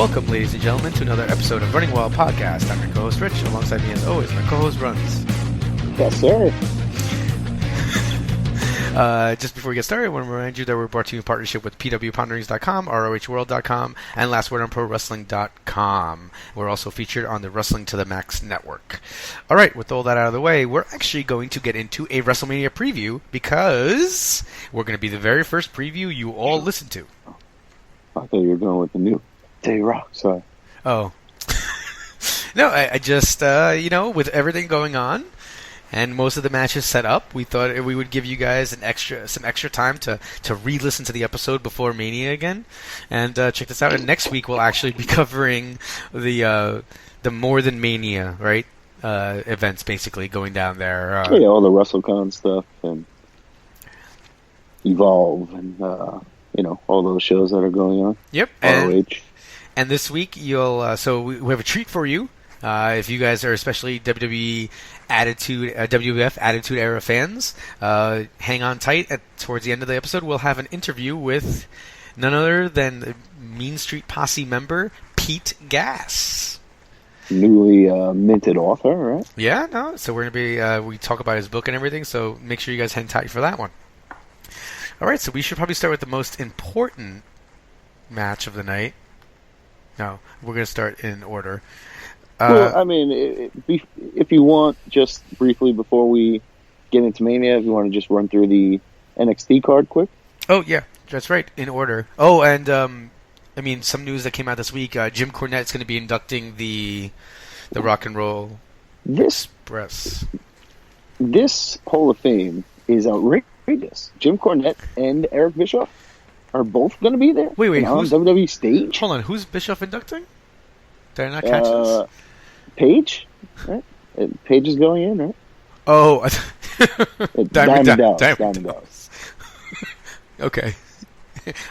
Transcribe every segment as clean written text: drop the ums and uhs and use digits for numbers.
Welcome, ladies and gentlemen, to another episode of Running Wild Podcast. I'm your co-host Rich, alongside me as always, my co-host Runz. Yes, sir. Just before we get started, I want to remind you that we're brought to you in partnership with pwponderings.com, rohworld.com, and lastwordonprowrestling.com. We're also featured on the Wrestling to the Max network. Alright, with all that out of the way, we're actually going to get into a Wrestlemania preview because we're going to be the very first preview you all listen to. I thought you were going with the new Day Rock, sorry. Oh. No, I just, with everything going on, and most of the matches set up, we thought we would give you guys some extra time to re-listen to the episode before Mania again. And check this out. And next week we'll actually be covering the More Than Mania, right? Events basically going down there. All the WrestleCon stuff and Evolve and all those shows that are going on. Yep. ROH. And this week you'll so we have a treat for you. If you guys are especially WWE Attitude, WWF Attitude Era fans, hang on tight. Towards the end of the episode, we'll have an interview with none other than the Mean Street Posse member, Pete Gass. Newly minted author, right? Yeah, no. So we're going to be, we talk about his book and everything, so make sure you guys hang tight for that one. All right, so we should probably start with the most important match of the night. No, we're going to start in order. Well, I mean, if you want, just briefly before we get into Mania, if you want to just run through the NXT card quick. Oh, yeah, that's right, in order. Oh, and, some news that came out this week, Jim Cornette's going to be inducting the Rock and Roll Express. This Hall of Fame is outrageous. Jim Cornette and Eric Bischoff are both going to be there. Wait, on WWE stage? Hold on, who's Bischoff inducting? Did I not catch this? Paige, right? Paige is going in, right? Oh, Diamond Dallas. Okay.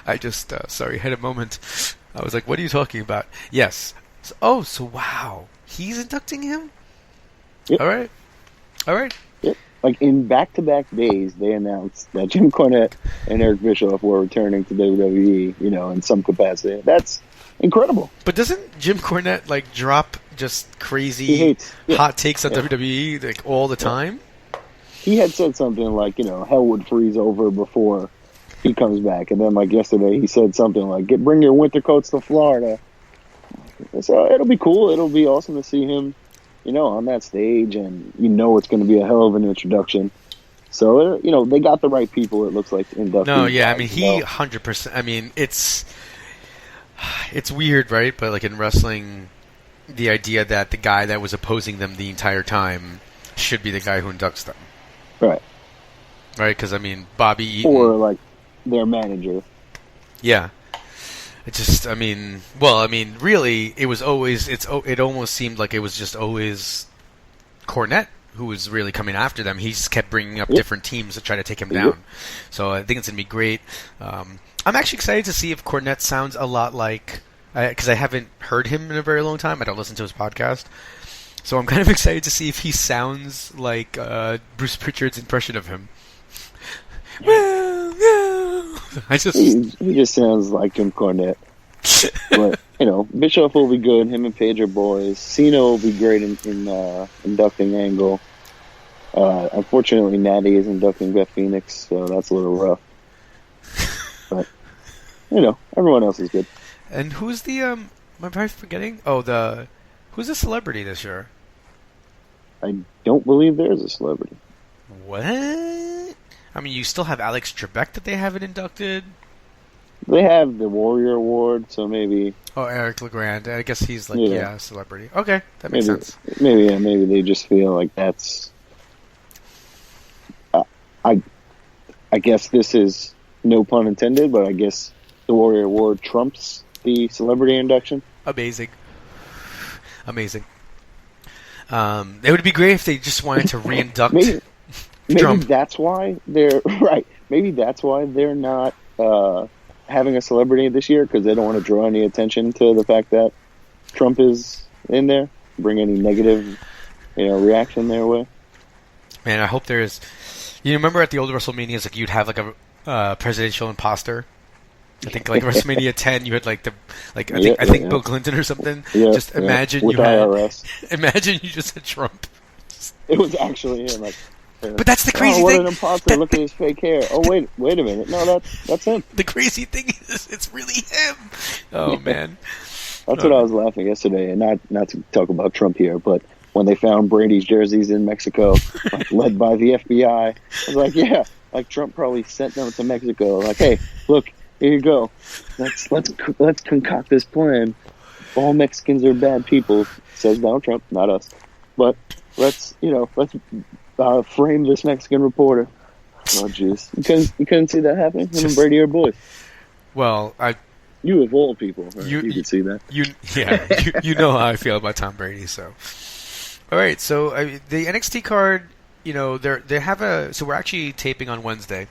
I just, sorry, had a moment. I was like, what are you talking about? Yes. So wow. He's inducting him? Yep. All right. Yep. Like, in back-to-back days, they announced that Jim Cornette and Eric Bischoff were returning to WWE, in some capacity. That's incredible. But doesn't Jim Cornette, drop just crazy hot takes on WWE, all the time? He had said something like, hell would freeze over before he comes back. And then, yesterday, he said something like, bring your winter coats to Florida. So it'll be cool. It'll be awesome to see him, on that stage. And it's going to be a hell of an introduction. So, they got the right people, it looks like, inductees. No, yeah, he 100%. It's weird, right? But in wrestling, the idea that the guy that was opposing them the entire time should be the guy who inducts them. Right. Right, because, Bobby Eaton... Or, their manager. Yeah. It just, really, it was always... It almost seemed like it was just always Cornette who was really coming after them. He just kept bringing up different teams to try to take him down. So I think it's going to be great. I'm actually excited to see if Cornette sounds a lot like... Because I haven't heard him in a very long time. I don't listen to his podcast. So I'm kind of excited to see if he sounds like Bruce Pritchard's impression of him. He just sounds like Jim Cornette. But, Bischoff will be good. Him and Paige are boys. Cena will be great in inducting Angle. Unfortunately, Natty is inducting Beth Phoenix, so that's a little rough. But, everyone else is good. And who's the, am I forgetting? Who's the celebrity this year? I don't believe there's a celebrity. What? You still have Alex Trebek that they haven't inducted? They have the Warrior Award, so maybe... Oh, Eric LeGrand. I guess he's a celebrity. Okay, that makes sense. Maybe they just feel like that's... I guess this is, no pun intended, but I guess the Warrior Award trumps the celebrity induction. Amazing. It would be great if they just wanted to re-induct maybe that's why they're... Right. Maybe that's why they're not... having a celebrity this year because they don't want to draw any attention to the fact that Trump is in there, bring any negative, reaction their way. Man, I hope there's. You remember at the old WrestleManias, you'd have a presidential imposter. I think like WrestleMania 10, you had like I think Bill Clinton or something. Yeah, just imagine with you had IRS. Imagine you just had Trump. It was actually him. Like, but that's the crazy what thing. What an imposter! Look at his fake hair. Oh wait a minute. No, that's him. The crazy thing is, it's really him. Oh man, that's what I was laughing yesterday, and not to talk about Trump here, but when they found Brady's jerseys in Mexico, like, led by the FBI, I was like, yeah, like Trump probably sent them to Mexico. Like, hey, look, here you go. Let's concoct this plan. All Mexicans are bad people, says Donald Trump, not us. But let's frame this Mexican reporter. Oh, jeez, you couldn't see that happening. Him and Brady are boys. Well, you of all people, right? You could see that. You know how I feel about Tom Brady. So, all right. So the NXT card, so we're actually taping on Wednesday.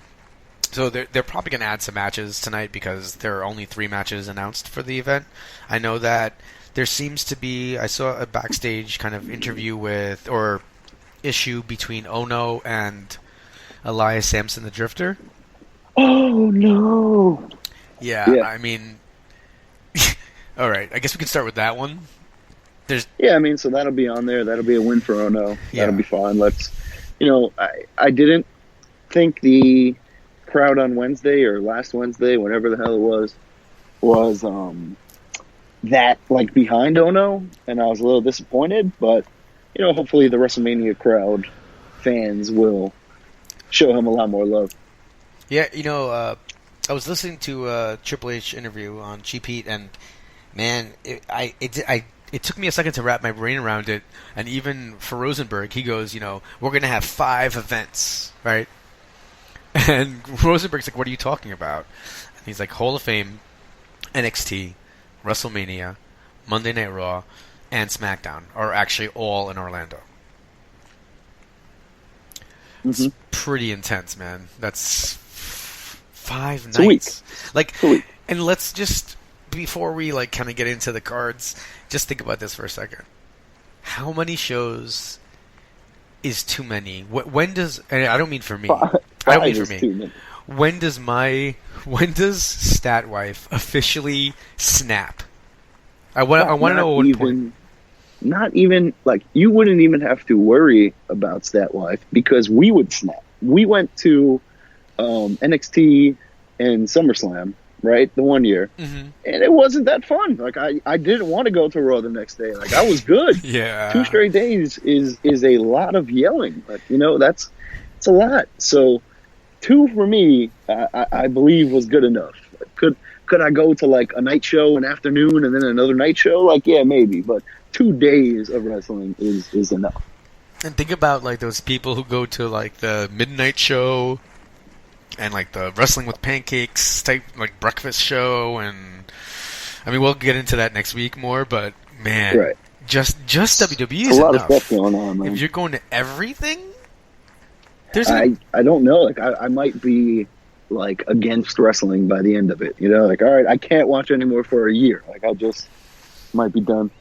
So they're probably going to add some matches tonight because there are only 3 matches announced for the event. I know that there seems to be, I saw a backstage kind of interview or issue between Ono and Elias Sampson the Drifter. Oh, no. Yeah. I mean, all right. I guess we can start with that one. So that'll be on there. That'll be a win for Ono. That'll be fine. I didn't think the crowd on Wednesday or last Wednesday, whatever the hell it was that like behind Ono, and I was a little disappointed, but hopefully the WrestleMania crowd fans will show him a lot more love. Yeah, I was listening to a Triple H interview on Cheap Heat, and man, it took me a second to wrap my brain around it. And even for Rosenberg, he goes, we're going to have 5 events, right? And Rosenberg's like, what are you talking about? And he's like, Hall of Fame, NXT, WrestleMania, Monday Night Raw, and SmackDown are actually all in Orlando. Mm-hmm. It's pretty intense, man. That's 5 nights. A week. And let's just, before we kind of get into the cards, just think about this for a second. How many shows is too many? When does, and I don't mean for me. I don't mean for me. When does Statwife officially snap? I want to know what point. Not even, you wouldn't even have to worry about Statwife because we would snap. We went to NXT and SummerSlam, right? The one year. Mm-hmm. And it wasn't that fun. I didn't want to go to Raw the next day. I was good. Yeah. 2 straight days is a lot of yelling. It's a lot. So 2 for me, I believe was good enough. Could I go to a night show, an afternoon, and then another night show? Yeah, maybe. But 2 days of wrestling is enough. And think about those people who go to the midnight show and the wrestling with pancakes type breakfast show, and I mean we'll get into that next week more. But man, right. just WWE is a lot enough. Of stuff going on, man. If you're going to everything, I don't know. I might be against wrestling by the end of it. All right, I can't watch anymore for a year. I just might be done.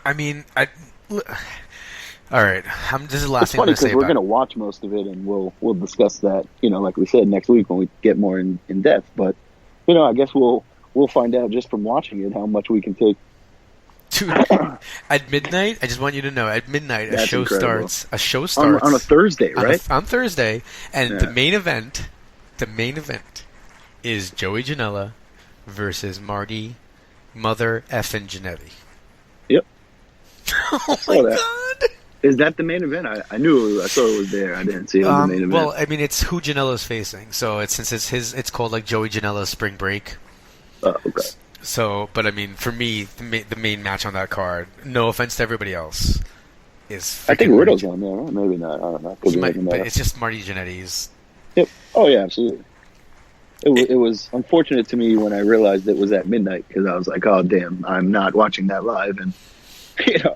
I mean, all right. This is the last it's thing I'm funny going to say. Because we're going to watch most of it, and we'll discuss that. Like we said, next week when we get more in depth. But I guess we'll find out just from watching it how much we can take. At midnight, I just want you to know. At midnight, That's a show incredible. starts on a Thursday, right? On Thursday, and the main event is Joey Janela versus Marty Mother Effin Jannetty. Yep. Oh my god! Is that the main event? I knew I saw it was there. I didn't see it on the main event. Well, I mean, it's who Janela's facing, so since it's called Joey Janela's Spring Break. Oh, okay. So, but I mean, for me, the main match on that card, no offense to everybody else, is. I think Riddle's on there. Right? Maybe not. I don't know. But it's just Marty Jannetty's. Yep. Oh yeah, absolutely. It was unfortunate to me when I realized it was at midnight because I was like, oh damn, I'm not watching that live, and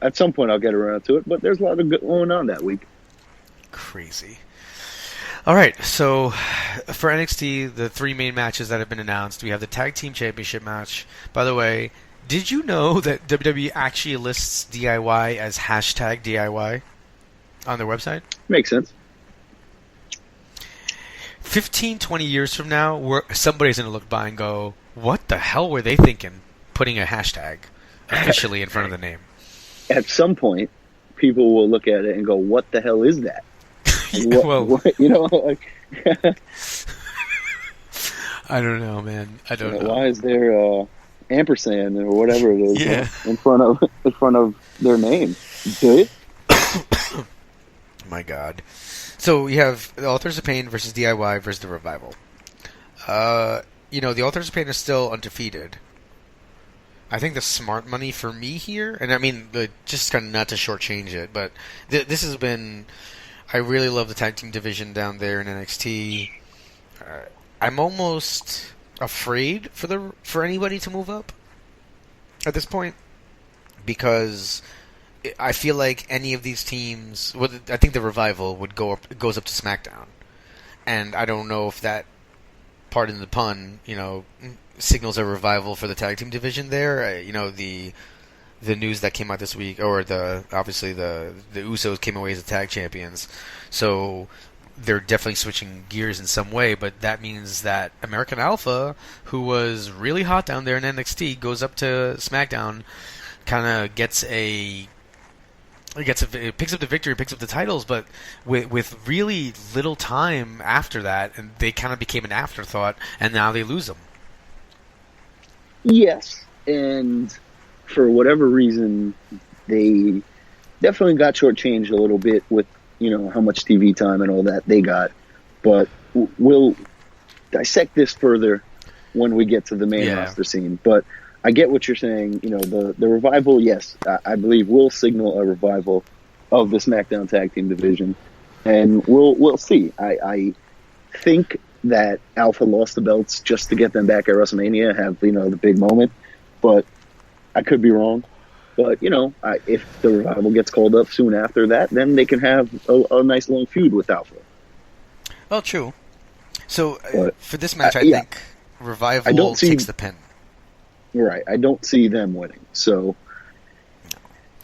at some point I'll get around to it. But there's a lot of good going on that week. Crazy. All right, so for NXT, the 3 main matches that have been announced, we have the Tag Team Championship match. By the way, did you know that WWE actually lists DIY as #DIY on their website? Makes sense. 15, 20 years from now, somebody's going to look by and go, what the hell were they thinking putting a hashtag officially in front of the name? At some point, people will look at it and go, what the hell is that? What, you know, like, I don't know, man. I don't know. Why is there ampersand or whatever it is in front of their name? Dude? My God. So you have the Authors of Pain versus DIY versus the Revival. You know, the Authors of Pain is still undefeated. I think the smart money for me here, and I mean, just kind of not to shortchange it, but this has been. I really love the tag team division down there in NXT. I'm almost afraid for anybody to move up at this point, because I feel like any of these teams. Well, I think the Revival goes up to SmackDown, and I don't know if that, pardon the pun, you know, signals a revival for the tag team division there. You know, the news that came out this week, or obviously the Usos came away as the tag champions, so they're definitely switching gears in some way. But that means that American Alpha, who was really hot down there in NXT, goes up to SmackDown, kind of picks up the victory, picks up the titles, but with really little time after that, and they kind of became an afterthought, and now they lose them. Yes, and for whatever reason, they definitely got shortchanged a little bit with, you know, how much TV time and all that they got. But we'll dissect this further when we get to the main roster scene. But I get what you're saying. You know, the revival, yes, I believe will signal a revival of the SmackDown Tag Team division, and we'll see. I think that Alpha lost the belts just to get them back at WrestleMania, have, you know, the big moment, but I could be wrong. But, you know, if the Revival gets called up soon after that, then they can have a nice long feud with Alpha. Well, true. So, for this match, I think Revival takes the pin. Right. I don't see them winning. So,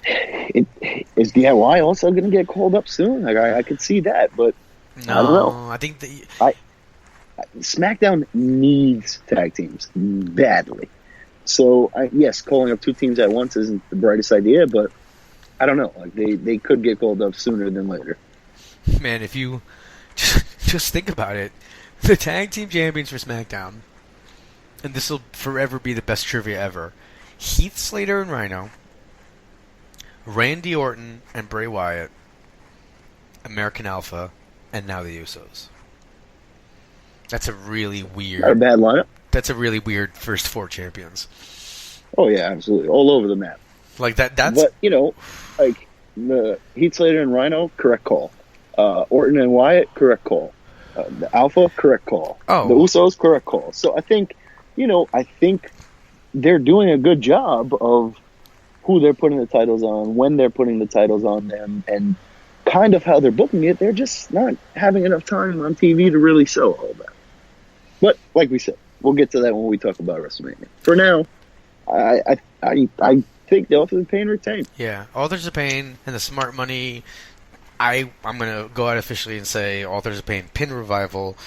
is DIY also going to get called up soon? Like, I could see that, but no, I don't know. I think SmackDown needs tag teams badly. So, yes, calling up two teams at once isn't the brightest idea, but I don't know. Like, they could get called up sooner than later. Man, if you just think about it, the tag team champions for SmackDown, and this will forever be the best trivia ever, Heath Slater and Rhino, Randy Orton and Bray Wyatt, American Alpha, and now the Usos. That's a really weird... Not a bad lineup. That's a really weird first four champions. Oh, yeah, absolutely. All over the map. Like, that's... But, you know, like, the Heath Slater and Rhino, correct call. Orton and Wyatt, correct call. The Alpha, correct call. Oh. The Usos, correct call. So I think, you know, they're doing a good job of who they're putting the titles on, when they're putting the titles on them, and kind of how they're booking it. They're just not having enough time on TV to really show all that. But, like we said, we'll get to that when we talk about WrestleMania. For now, I think the Authors of Pain retain. Yeah, Authors of Pain and the smart money. I'm going to go out officially and say Authors of Pain pin Revival,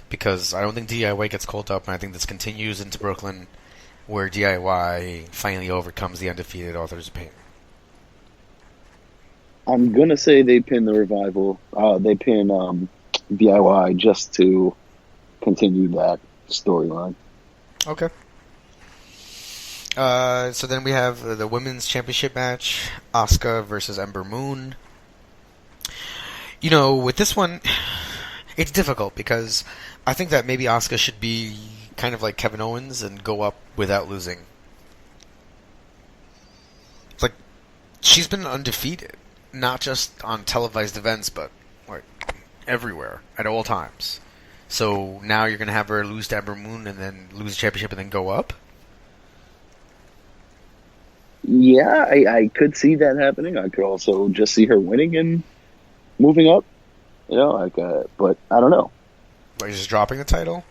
because I don't think DIY gets called up, and I think this continues into Brooklyn, where DIY finally overcomes the undefeated Authors of Pain. I'm going to say they pin the Revival. They pin DIY just to continue that storyline. Okay. So then we have the Women's Championship match, Asuka versus Ember Moon. You know, with this one, it's difficult because I think that maybe Asuka should be kind of like Kevin Owens and go up without losing. It's like, she's been undefeated, not just on televised events, but like everywhere, at all times. So now you're going to have her lose to Ember Moon and then lose the championship and then go up? Yeah, I could see that happening. I could also just see her winning and moving up. You know, like, but I don't know. Like, just dropping the title?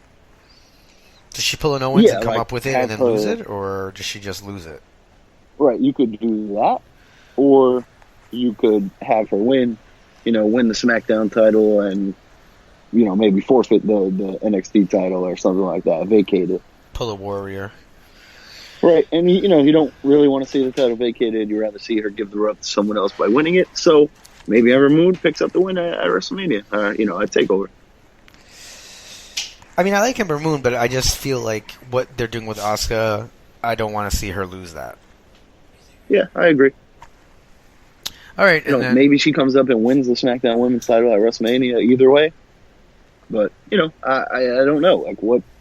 Does she pull an Owens and come up with it and then lose it? Or does she just lose it? Right, you could do that. Or you could have her win the SmackDown title and maybe forfeit the NXT title or something like that, vacate it. Pull a Warrior. Right, and you don't really want to see the title vacated. You'd rather see her give the rub to someone else by winning it. So maybe Ember Moon picks up the win at WrestleMania. At Takeover. I mean, I like Ember Moon, but I just feel like what they're doing with Asuka, I don't want to see her lose that. Yeah, I agree. All right, maybe she comes up and wins the SmackDown Women's title at WrestleMania. Either way, but I don't know. Like,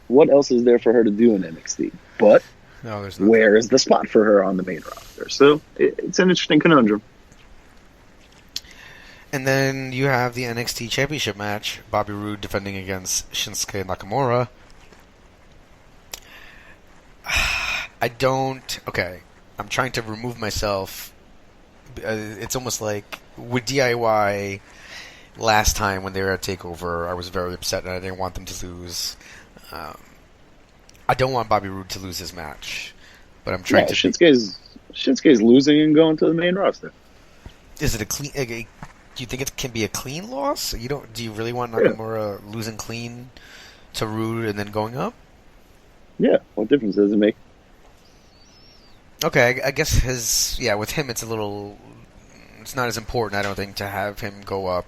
what else is there for her to do in NXT? But no, there's nothing. Where is the spot for her on the main roster? So it's an interesting conundrum. And then you have the NXT Championship match. Bobby Roode defending against Shinsuke Nakamura. Okay, I'm trying to remove myself. It's almost like with DIY last time when they were at TakeOver, I was very upset and I didn't want them to lose. I don't want Bobby Roode to lose his match, but I'm trying to. Shinsuke's losing and going to the main roster. Is it a clean? Do you think it can be a clean loss? Do you really want Nakamura losing clean to Roode and then going up? Yeah. What difference does it make? Okay, I guess with him it's it's not as important, I don't think, to have him go up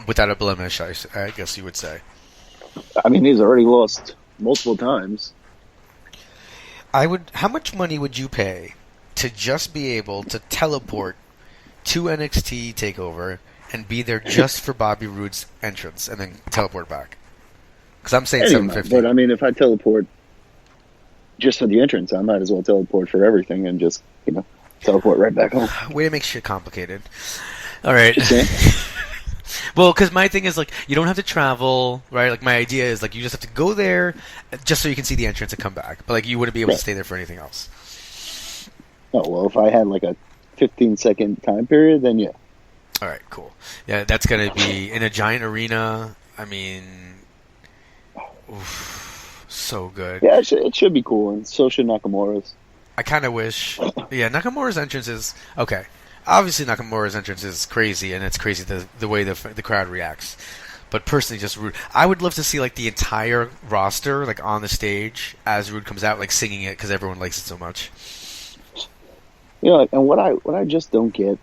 without a blemish, I guess you would say. I mean, he's already lost multiple times. How much money would you pay to just be able to teleport to NXT TakeOver and be there just for Bobby Roode's entrance and then teleport back? Because I'm saying $750. But I mean, if I teleport just for the entrance, I might as well teleport for everything and just, teleport right back home. Way to make shit complicated. All right. Well, because my thing is, you don't have to travel, right? Like, my idea is, you just have to go there just so you can see the entrance and come back. But, you wouldn't be able to stay there for anything else. Oh, well, if I had, a 15-second time period, then yeah. All right, cool. Yeah, that's going to be in a giant arena. I mean, so good. Yeah, it should be cool, and so should Nakamura's. I kind of wish. Yeah, Nakamura's entrance is okay. Obviously, Nakamura's entrance is crazy, and it's crazy the way the crowd reacts. But personally, just Roode. I would love to see the entire roster on the stage as Roode comes out, singing it because everyone likes it so much. And what I just don't get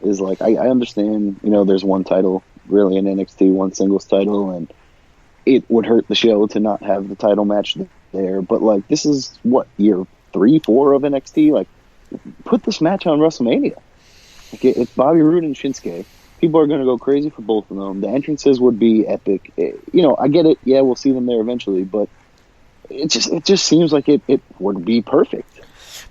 is I understand there's one title really in NXT, one singles title, and it would hurt the show to not have the title match there. But this is what year 3, 4 of NXT. Put this match on WrestleMania. It's Bobby Roode and Shinsuke. People are going to go crazy for both of them. The entrances would be epic. I get it. Yeah, we'll see them there eventually, but it just seems like it would be perfect.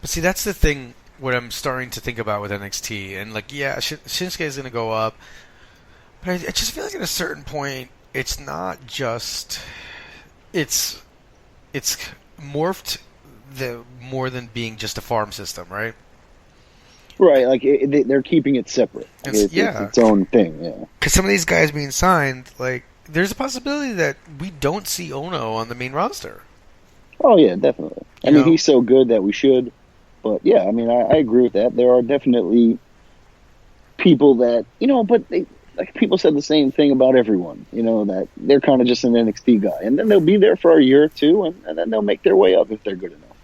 But see, that's the thing. What I'm starting to think about with NXT, and Shinsuke is going to go up, but I just feel like at a certain point, it's not just it's morphed more than being just a farm system, right? Right, they're keeping it separate. It's its own thing, yeah. Because some of these guys being signed, there's a possibility that we don't see Ono on the main roster. Oh, yeah, definitely. I mean, he's so good that we should. But, yeah, I mean, I agree with that. There are definitely people that, but people said the same thing about everyone, that they're kind of just an NXT guy. And then they'll be there for a year or two, and then they'll make their way up if they're good enough.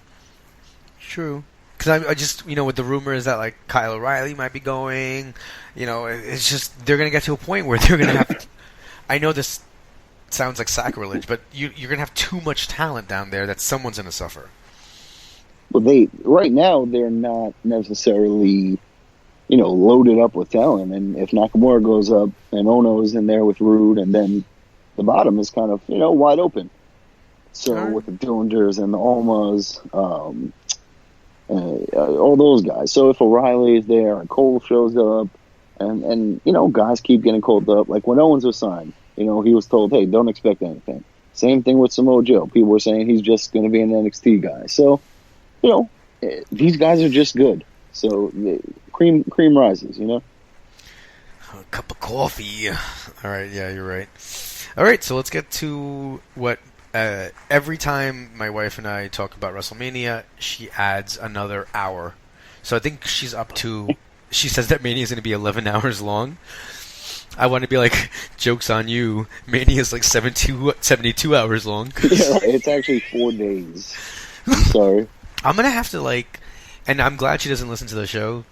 True. Because I just, with the rumors that, Kyle O'Reilly might be going, it's just, they're going to get to a point where they're going to have, I know this sounds like sacrilege, but you're going to have too much talent down there that someone's going to suffer. Well, right now, they're not necessarily, loaded up with talent. And if Nakamura goes up and Ono is in there with Roode, and then the bottom is kind of, wide open. So with the Dillingers and the Almas, all those guys. So if O'Reilly is there and Cole shows up, and guys keep getting called up. Like when Owens was signed, he was told, hey, don't expect anything. Same thing with Samoa Joe. People were saying he's just going to be an NXT guy. So, these guys are just good. So cream rises, A cup of coffee. All right, yeah, you're right. All right, so let's get to what every time my wife and I talk about WrestleMania, she adds another hour. So I think she's up to. She says that Mania is going to be 11 hours long. I want to be like, joke's on you. Mania's like 72 hours long. Yeah, it's actually 4 days. I'm sorry. I'm going to have to like, and I'm glad she doesn't listen to the show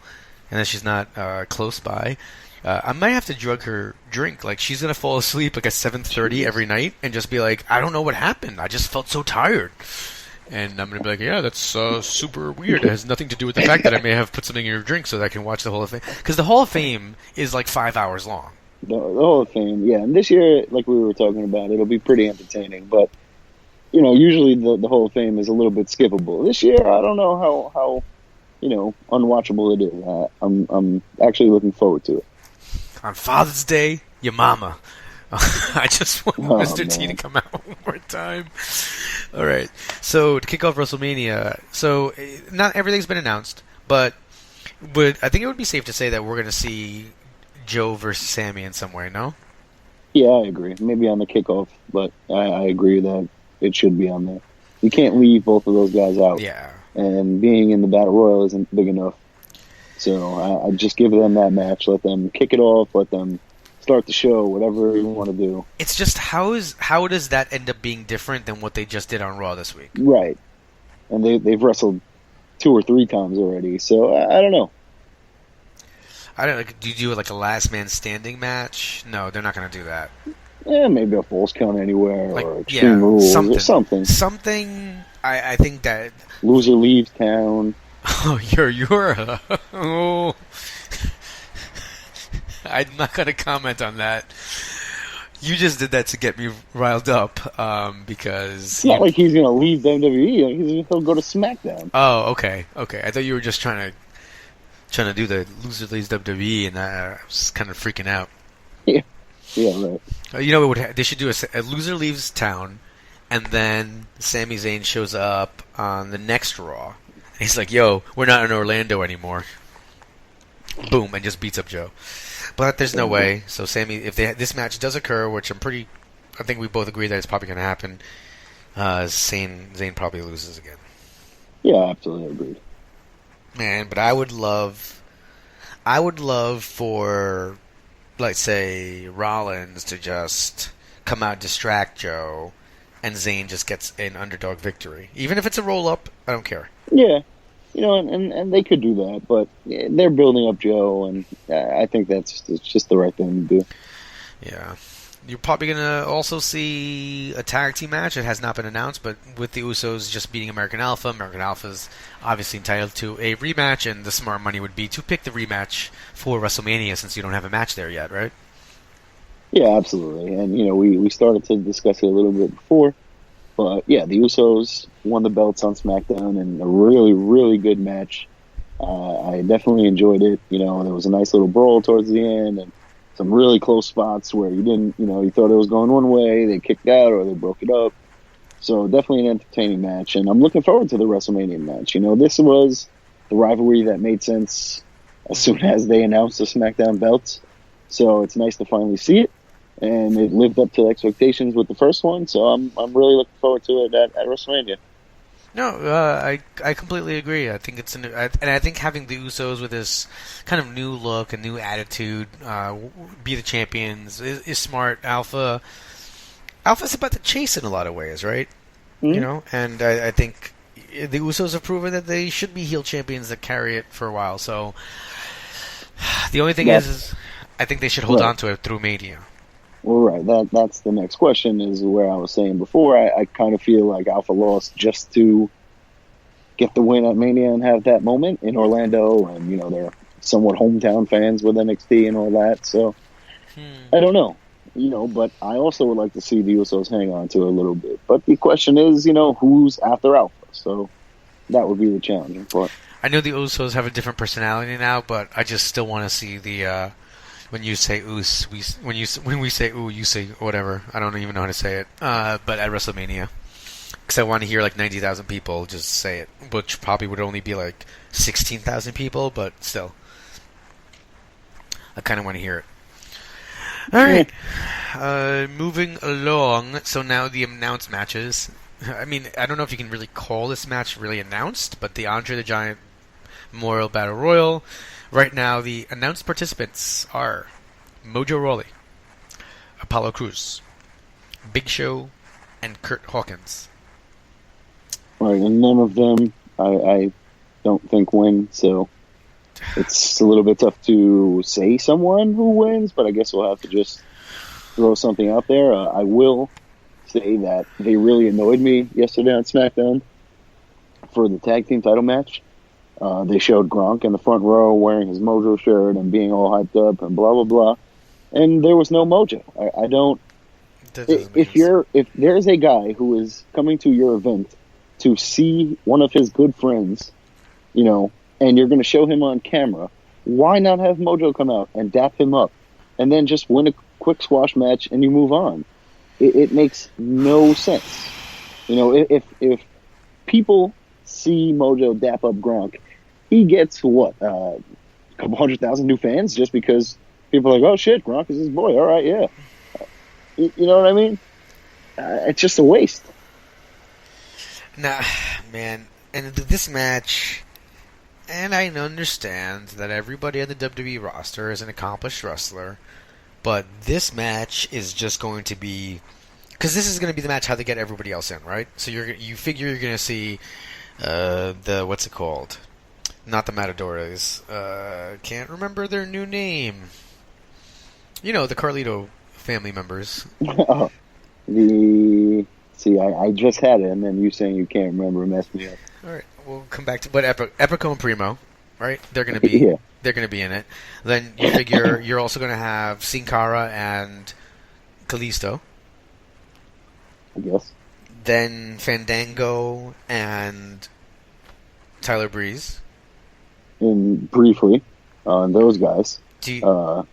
and that she's not close by. I might have to drink. Like, she's going to fall asleep like at 7:30 every night and just be like, I don't know what happened. I just felt so tired. And I'm going to be like, yeah, that's super weird. It has nothing to do with the fact that I may have put something in your drink so that I can watch the Hall of Fame. Because the Hall of Fame is like 5 hours long. The Hall of Fame, yeah. And this year, like we were talking about, it'll be pretty entertaining. But, usually the Hall of Fame is a little bit skippable. This year, I don't know how unwatchable it is. I'm actually looking forward to it. On Father's Day, your mama. I just want Mr. T to come out one more time. All right. So to kick off WrestleMania, so not everything's been announced, but I think it would be safe to say that we're going to see Joe versus Sammy in some way. No? Yeah, I agree. Maybe on the kickoff, but I agree that it should be on there. You can't leave both of those guys out. Yeah. And being in the Battle Royal isn't big enough. So I just give them that match. Let them kick it off. Let them start the show, whatever you want to do. It's just how does that end up being different than what they just did on Raw this week? Right. And they've wrestled 2 or 3 times already, so I don't know. I don't know. Do you do like a last man standing match? No, they're not going to do that. Yeah, maybe a Falls Count Anywhere like, or Extreme Rules or something. Something. I think that loser leaves town. Oh, you're. Oh. I'm not going to comment on that. You just did that to get me riled up, because... It's not like he's going to leave WWE. He'll go to SmackDown. Oh, okay. I thought you were just trying to do the loser leaves WWE, and I was kind of freaking out. Yeah, right. They should do a loser leaves town, and then Sami Zayn shows up on the next Raw. And he's like, yo, we're not in Orlando anymore. Boom, and just beats up Joe. But there's no way. So Sammy, if this match does occur, which I think we both agree that it's probably going to happen, Zayn probably loses again. Yeah, absolutely agreed. Man, but I would love for, let's say, Rollins to just come out, distract Joe, and Zayn just gets an underdog victory. Even if it's a roll-up, I don't care. Yeah. And they could do that, but they're building up Joe, and I think it's just the right thing to do. Yeah. You're probably going to also see a tag team match. It has not been announced, but with the Usos just beating American Alpha, American Alpha's obviously entitled to a rematch, and the smart money would be to pick the rematch for WrestleMania since you don't have a match there yet, right? Yeah, absolutely. And, we started to discuss it a little bit before. But, yeah, the Usos won the belts on SmackDown in a really, really good match. I definitely enjoyed it. There was a nice little brawl towards the end and some really close spots where you thought it was going one way, they kicked out or they broke it up. So definitely an entertaining match. And I'm looking forward to the WrestleMania match. This was the rivalry that made sense as soon as they announced the SmackDown belts. So it's nice to finally see it. And it lived up to expectations with the first one, so I'm really looking forward to it at WrestleMania. No, I completely agree. I think and I think having the Usos with this kind of new look, a new attitude, be the champions is smart. Alpha's about to chase in a lot of ways, right? Mm-hmm. And I think the Usos have proven that they should be heel champions that carry it for a while. So the only thing is I think they should hold on to it through Mania. Well, right. That's the next question, is where I was saying before. I kind of feel like Alpha lost just to get the win at Mania and have that moment in Orlando. And, they're somewhat hometown fans with NXT and all that. So, I don't know. But I also would like to see the Usos hang on to it a little bit. But the question is, who's after Alpha? So, that would be the challenging part. I know the Usos have a different personality now, but I just still want to see the... When you say "oos," when we say "ooh," you say whatever. I don't even know how to say it. But at WrestleMania, because I want to hear like 90,000 people just say it, which probably would only be like 16,000 people, but still, I kind of want to hear it. All right, moving along. So now the announced matches. I mean, I don't know if you can really call this match really announced, but the Andre the Giant Memorial Battle Royal. Right now, the announced participants are Mojo Rawley, Apollo Crews, Big Show, and Kurt Hawkins. Right, and none of them I don't think win, so it's a little bit tough to say someone who wins, but I guess we'll have to just throw something out there. I will say that they really annoyed me yesterday on SmackDown for the tag team title match. They showed Gronk in the front row wearing his Mojo shirt and being all hyped up and blah blah blah, and there was no Mojo. I don't. If there's a guy who is coming to your event to see one of his good friends, and you're going to show him on camera, why not have Mojo come out and dap him up, and then just win a quick squash match and you move on? It makes no sense. If people see Mojo dap up Gronk, he gets what, a couple 100,000 new fans just because people are like, oh shit, Gronk is his boy. All right, yeah. You know what I mean? It's just a waste. Nah, man. And this match, and I understand that everybody on the WWE roster is an accomplished wrestler, but this match is just going to be, because this is going to be the match how they get everybody else in, right? So you figure you're going to see the, what's it called? Not the Matadores. Can't remember their new name. The Carlito family members. I just had it, and then you saying you can't remember messed me up. All right, we'll come back to, but Epico and Primo, right? They're going to be they're going to be in it. Then you figure you're also going to have Sin Cara and Kalisto. I guess. Then Fandango and Tyler Breeze. And briefly on those guys, on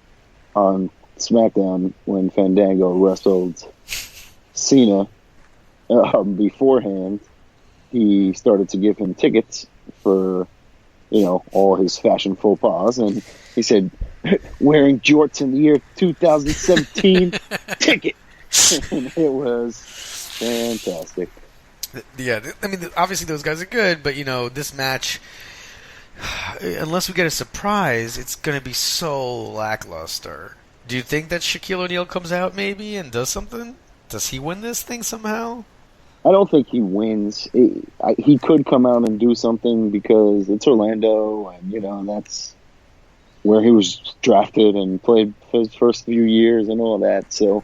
SmackDown when Fandango wrestled Cena, beforehand, he started to give him tickets for, all his fashion faux pas, and he said, wearing jorts in the year 2017, ticket. And it was fantastic. Yeah, I mean, obviously those guys are good, but, this match, unless we get a surprise, it's going to be so lackluster. Do you think that Shaquille O'Neal comes out maybe and does something? Does he win this thing somehow? I don't think he wins. He could come out and do something because it's Orlando, and that's where he was drafted and played for his first few years and all that. So,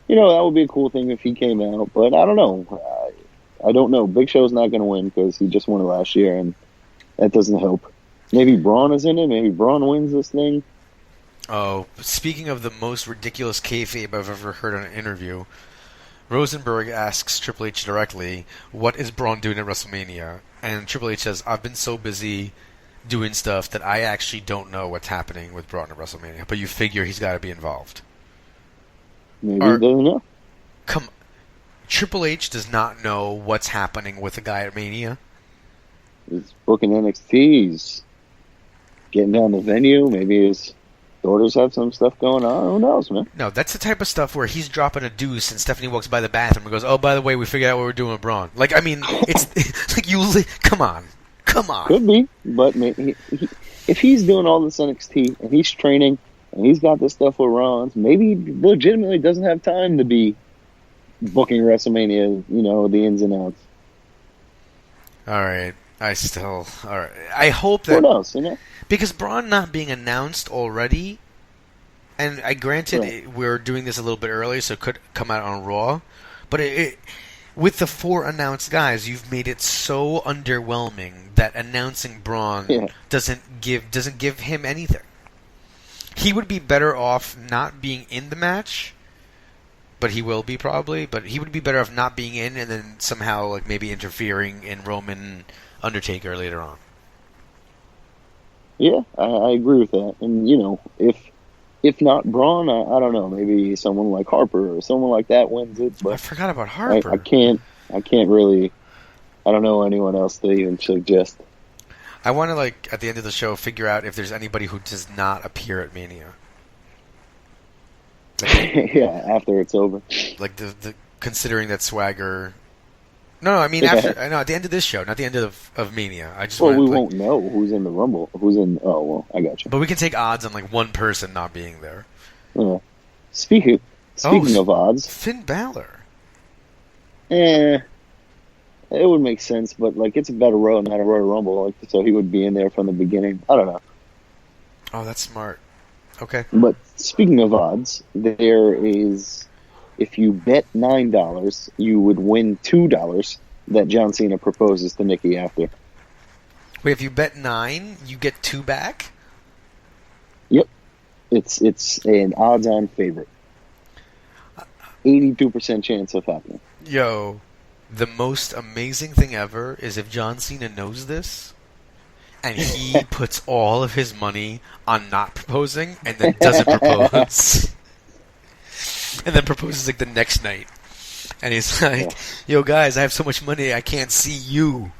that would be a cool thing if he came out. But I don't know. I don't know. Big Show's not going to win because he just won it last year, and that doesn't help. Maybe Braun is in it. Maybe Braun wins this thing. Oh, speaking of the most ridiculous kayfabe I've ever heard on an interview, Rosenberg asks Triple H directly, what is Braun doing at WrestleMania? And Triple H says, I've been so busy doing stuff that I actually don't know what's happening with Braun at WrestleMania. But you figure he's got to be involved. Maybe he doesn't know. Come, Triple H does not know what's happening with the guy at Mania? He's booking NXT. He's getting down the venue. Maybe his daughters have some stuff going on. Who knows, man? No, that's the type of stuff where he's dropping a deuce and Stephanie walks by the bathroom and goes, oh, by the way, we figured out what we're doing with Braun. Like, I mean, it's like come on. Could be, but maybe if he's doing all this NXT and he's training and he's got this stuff with Ron's, maybe he legitimately doesn't have time to be booking WrestleMania, the ins and outs. All right. All right. I hope that... What else, Because Braun not being announced already, and I granted we're doing this a little bit early, so it could come out on Raw, but with the 4 announced guys, you've made it so underwhelming that announcing Braun doesn't give him anything. He would be better off not being in the match, but he will be probably. But he would be better off not being in and then somehow like maybe interfering in Roman Undertaker later on. Yeah, I agree with that. And if not Braun, I don't know, maybe someone like Harper or someone like that wins it. But I forgot about Harper. I can't really. I don't know anyone else to even suggest. I want to at the end of the show figure out if there's anybody who does not appear at Mania. Yeah, after it's over. Like the considering that Swagger. No, I mean after. No, at the end of this show, not the end of Mania. I just. Well, we won't know who's in the Rumble. Who's in? Oh, well, I got you. But we can take odds on one person not being there. Yeah. Speaking of odds, Finn Balor. it would make sense, but like it's a battle royal, not a Royal Rumble, like so he would be in there from the beginning. I don't know. Oh, that's smart. Okay. But speaking of odds, there is, if you bet $9, you would win $2 that John Cena proposes to Nikki after. Wait, if you bet 9, you get 2 back? Yep. It's an odds-on favorite. 82% chance of happening. Yo, the most amazing thing ever is if John Cena knows this, and he puts all of his money on not proposing, and then doesn't propose. And then proposes like the next night. And he's like, yo guys, I have so much money I can't see you.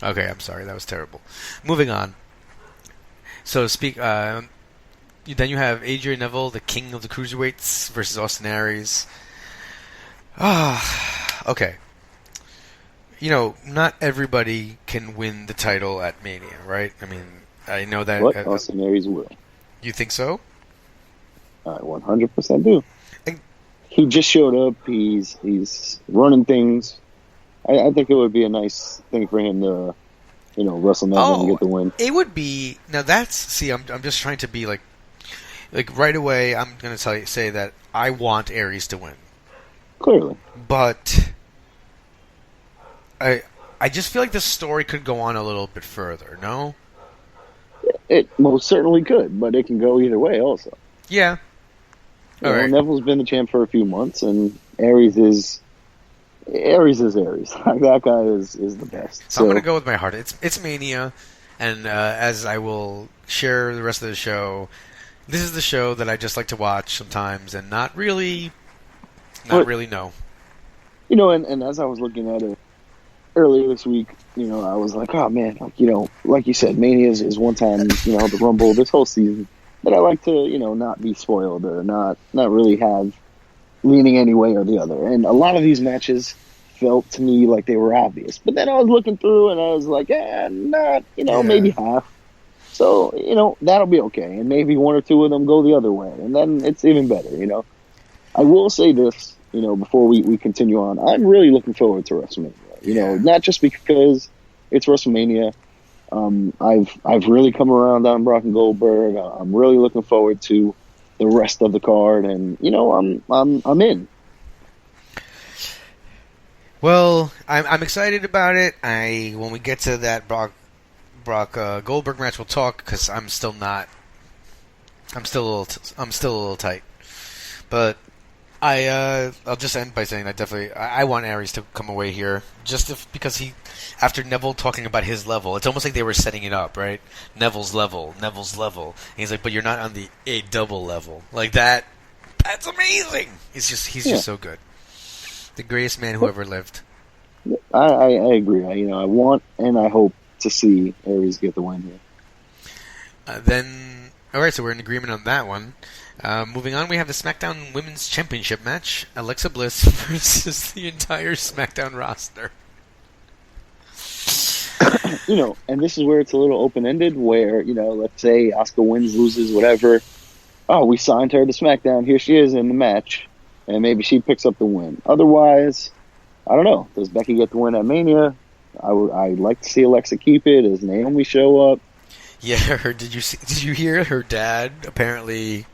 Okay, I'm sorry, that was terrible. Moving on. So then you have Adrian Neville, the king of the cruiserweights, versus Austin Aries. Okay. You know, not everybody can win the title at Mania, right? I mean, I know that... What? Austin Aries will. You think so? I 100% do. He just showed up. He's running things. I think it would be a nice thing for him to, wrestle Neville and get the win. It would be... Now that's... See, I'm just trying to be like right away, I'm going to say that I want Aries to win. Clearly. But... I just feel like the story could go on a little bit further, no? It most certainly could, but it can go either way also. Yeah. All right. Neville's been the champ for a few months, and Aries is Aries. That guy is the best. So I'm going to go with my heart. It's Mania, and as I will share the rest of the show, this is the show that I just like to watch sometimes and not really know. And as I was looking at it earlier this week, I was like, oh man, like you said, Mania is one time, the Rumble this whole season that I like to, not be spoiled or not really have leaning any way or the other. And a lot of these matches felt to me like they were obvious. But then I was looking through and I was like, maybe half. So, that'll be okay. And maybe one or two of them go the other way. And then it's even better, I will say this, before we continue on. I'm really looking forward to WrestleMania. Not just because it's WrestleMania. I've really come around on Brock and Goldberg. I'm really looking forward to the rest of the card, and I'm in. Well, I'm excited about it. When we get to that Brock Goldberg match, we'll talk because I'm still a little tight, but. I'll just end by saying I want Aries to come away here because after Neville talking about his level, it's almost like they were setting it up, right? Neville's level. And he's like, but you're not on the A-double level. Like that. That's amazing. He's just so good. The greatest man who ever lived. I agree. I want and I hope to see Aries get the win here. All right, so we're in agreement on that one. Moving on, we have the SmackDown Women's Championship match. Alexa Bliss versus the entire SmackDown roster. And this is where it's a little open-ended, where, let's say Asuka wins, loses, whatever. Oh, we signed her to SmackDown. Here she is in the match. And maybe she picks up the win. Otherwise, I don't know. Does Becky get the win at Mania? I'd like to see Alexa keep it. Does Naomi show up? Yeah, did you hear her dad apparently...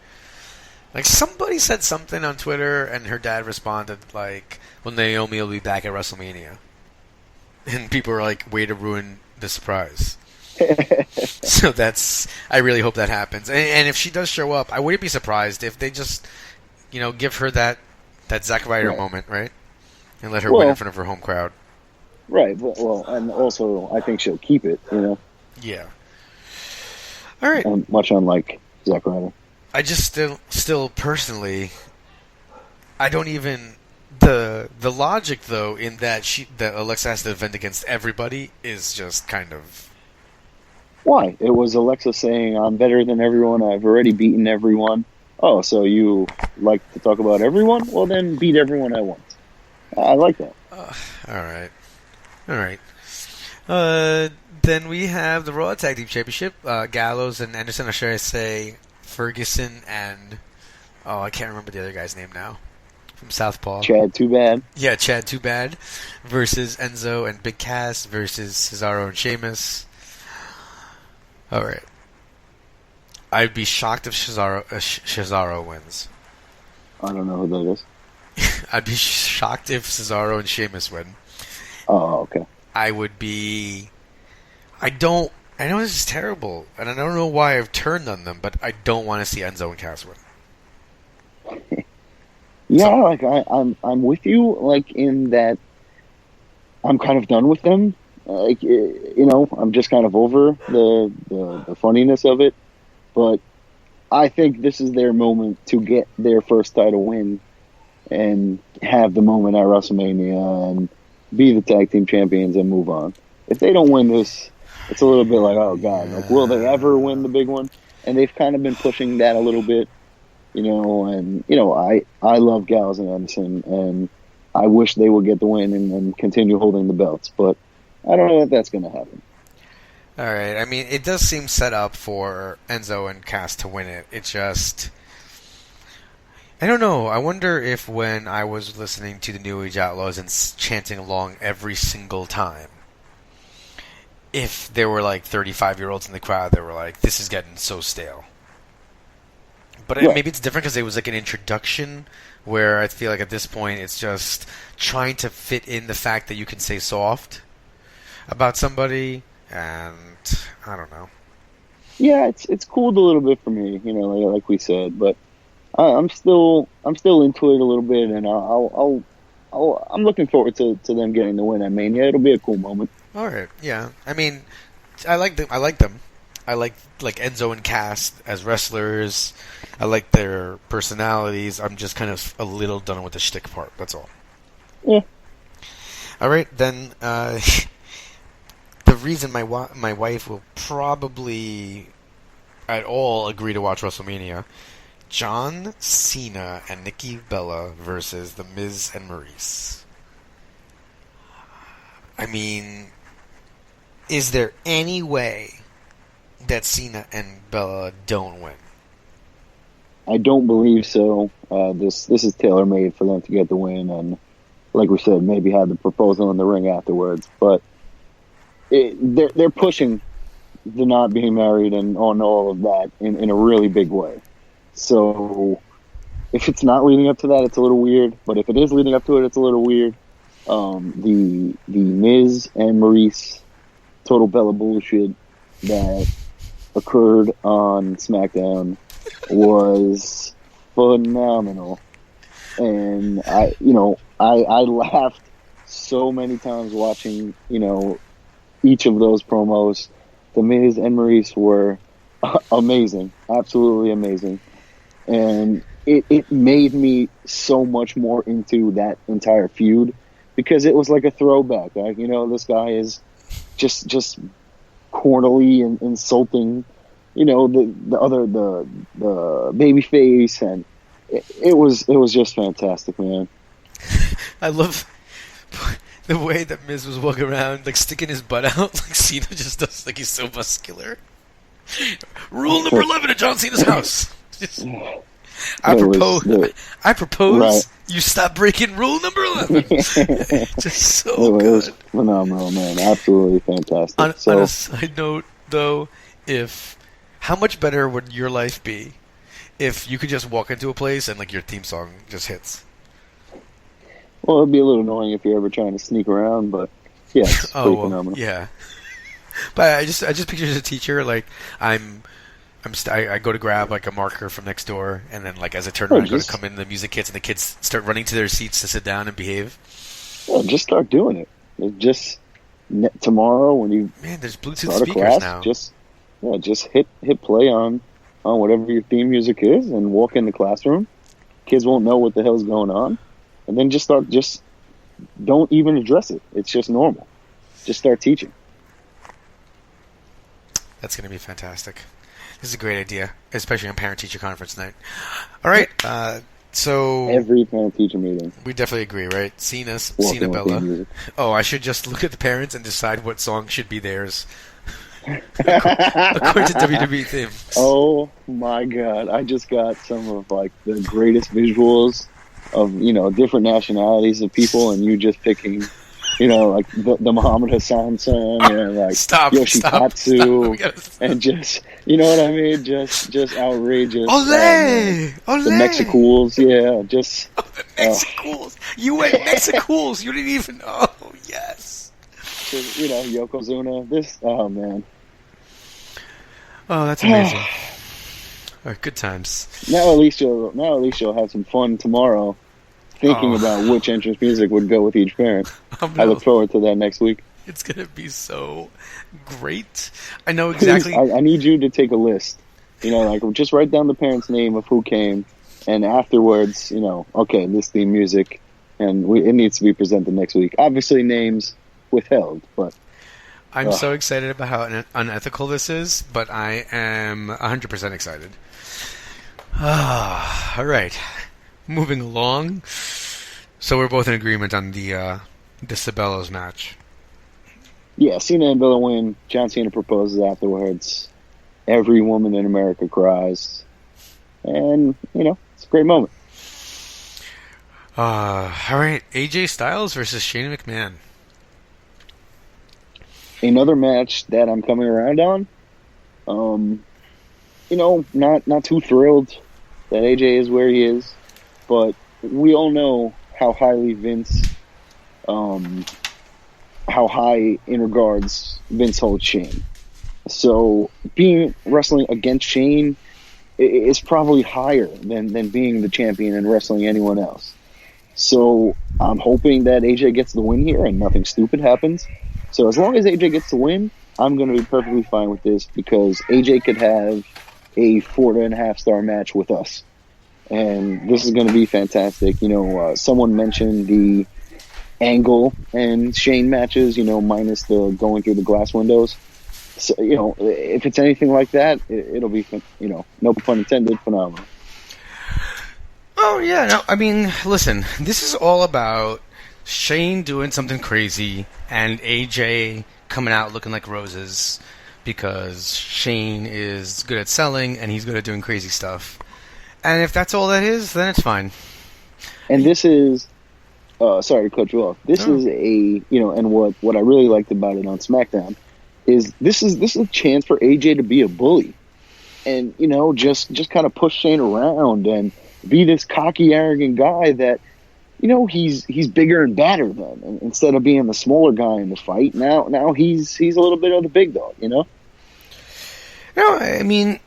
Like, somebody said something on Twitter, and her dad responded, like, well, Naomi will be back at WrestleMania. And people are like, way to ruin the surprise. So I really hope that happens. And if she does show up, I wouldn't be surprised if they just, give her that Zack Ryder moment, right? And let her win in front of her home crowd. Right, well, and also, I think she'll keep it, Yeah. All right. Much unlike Zack Ryder. I just still personally, I don't even the logic though in that Alexa has to defend against everybody is just kind of why it was Alexa saying I'm better than everyone. I've already beaten everyone. Oh, so you like to talk about everyone? Well, then beat everyone I want. I like that. All right. Then we have the Raw Tag Team Championship. Gallows and Anderson, or should I say Ferguson and Oh, I can't remember the other guy's name now. From Southpaw. Chad Too Bad. Yeah, Chad Too Bad versus Enzo and Big Cass versus Cesaro and Sheamus. All right. I'd be shocked if Cesaro wins. I don't know who that is. I'd be shocked if Cesaro and Sheamus win. Oh, okay. I would be... I know this is terrible, and I don't know why I've turned on them, but I don't want to see Enzo and Cass win. Yeah, like I'm with you, like in that I'm kind of done with them. Like I'm just kind of over the funniness of it. But I think this is their moment to get their first title win and have the moment at WrestleMania and be the tag team champions and move on. If they don't win this, it's a little bit like, oh god, like will they ever win the big one? And they've kind of been pushing that a little bit. I love Gallows and Anderson, and I wish they would get the win and continue holding the belts, but I don't know if that's going to happen. All right, I mean, it does seem set up for Enzo and Cass to win it. It just... I don't know. I wonder if when I was listening to the New Age Outlaws and chanting along every single time, if there were like 35-year-olds in the crowd that were like, this is getting so stale. But maybe it's different because it was like an introduction where I feel like at this point it's just trying to fit in the fact that you can say soft about somebody, and I don't know. Yeah, it's cooled a little bit for me, like we said, but I'm still into it a little bit, and I'm looking forward to them getting the win at Mania. It'll be a cool moment. All right, yeah. I mean, I like them. I like Enzo and Cass as wrestlers. I like their personalities. I'm just kind of a little done with the shtick part. That's all. Yeah. All right, then. The reason my wife will probably at all agree to watch WrestleMania: John Cena and Nikki Bella versus The Miz and Maurice. I mean, is there any way that Cena and Bella don't win? I don't believe so. This is tailor-made for them to get the win, and like we said, maybe have the proposal in the ring afterwards. But they're pushing the not being married and on all of that in a really big way. So if it's not leading up to that, it's a little weird. But if it is leading up to it, it's a little weird. The Miz and Maurice Total Bella bullshit that occurred on SmackDown was phenomenal, and I laughed so many times watching each of those promos. The Miz and Maurice were amazing, absolutely amazing, and it made me so much more into that entire feud because it was like a throwback. Like, this guy is just cornily and insulting, the baby face, and it was just fantastic, man. I love the way that Miz was walking around, like sticking his butt out, like Cena just does, like he's so muscular. Rule number 11 at John Cena's house. I propose right. You stop breaking rule number 11. Just so it was good. Phenomenal, man. Absolutely fantastic. On a side note, though, how much better would your life be if you could just walk into a place and like your theme song just hits? Well, it'd be a little annoying if you're ever trying to sneak around, but yeah, it's pretty phenomenal. Yeah. But I just picture as a teacher, like I go to grab like a marker from next door, and then like as I turn around, I go to come in, the music hits, and the kids start running to their seats to sit down and behave. Yeah, just start doing it. Just tomorrow when you there's Bluetooth start speakers a class, now. just hit play on whatever your theme music is, and walk in the classroom. Kids won't know what the hell's going on, and then just don't even address it. It's just normal. Just start teaching. That's going to be fantastic. This is a great idea, especially on parent-teacher conference night. All right, so every parent-teacher meeting, we definitely agree, right? Cena Walking Bella. Oh, I should just look at the parents and decide what song should be theirs. According to WWE themes. Oh my god! I just got some of like the greatest visuals of different nationalities of people, and you just picking, like the Muhammad Hassan song and like Yoshikatsu, and just what I mean, just outrageous. Ole, ole. The Mexicools, yeah, just the Mexicools. You went Mexicools. You didn't even. Oh yes. Just, Yokozuna. This. Oh man. Oh, that's amazing. All right, good times. Now at least you'll have some fun tomorrow, thinking about which entrance music would go with each parent. I look forward to that next week. It's gonna be so great. I know exactly. Please, I need you to take a list. Like just write down the parent's name of who came, and afterwards, okay, this theme music, and it needs to be presented next week. Obviously, names withheld, but. I'm so excited about how unethical this is, but I am 100% excited. All right. Moving along. So we're both in agreement on the Sabellos match. Yeah, Cena and Bella win. John Cena proposes afterwards. Every woman in America cries. And, it's a great moment. All right. AJ Styles versus Shane McMahon. Another match that I'm coming around on. Not too thrilled that AJ is where he is, but we all know how highly how high in regards Vince holds Shane. So wrestling against Shane is probably higher than being the champion and wrestling anyone else. So I'm hoping that AJ gets the win here and nothing stupid happens. So as long as AJ gets the win, I'm going to be perfectly fine with this because AJ could have a 4.5-star match with us. And this is going to be fantastic. Someone mentioned the Angle and Shane matches, minus the going through the glass windows. So, if it's anything like that, it'll be, no pun intended, phenomenal. Oh, yeah. No, I mean, listen, this is all about Shane doing something crazy and AJ coming out looking like roses because Shane is good at selling and he's good at doing crazy stuff. And if that's all that is, then it's fine. And this is, sorry to cut you off. This is and what I really liked about it on SmackDown is this is a chance for AJ to be a bully and, just kind of push Shane around and be this cocky, arrogant guy that, he's bigger and badder than, and instead of being the smaller guy in the fight. Now he's a little bit of the big dog, No, I mean,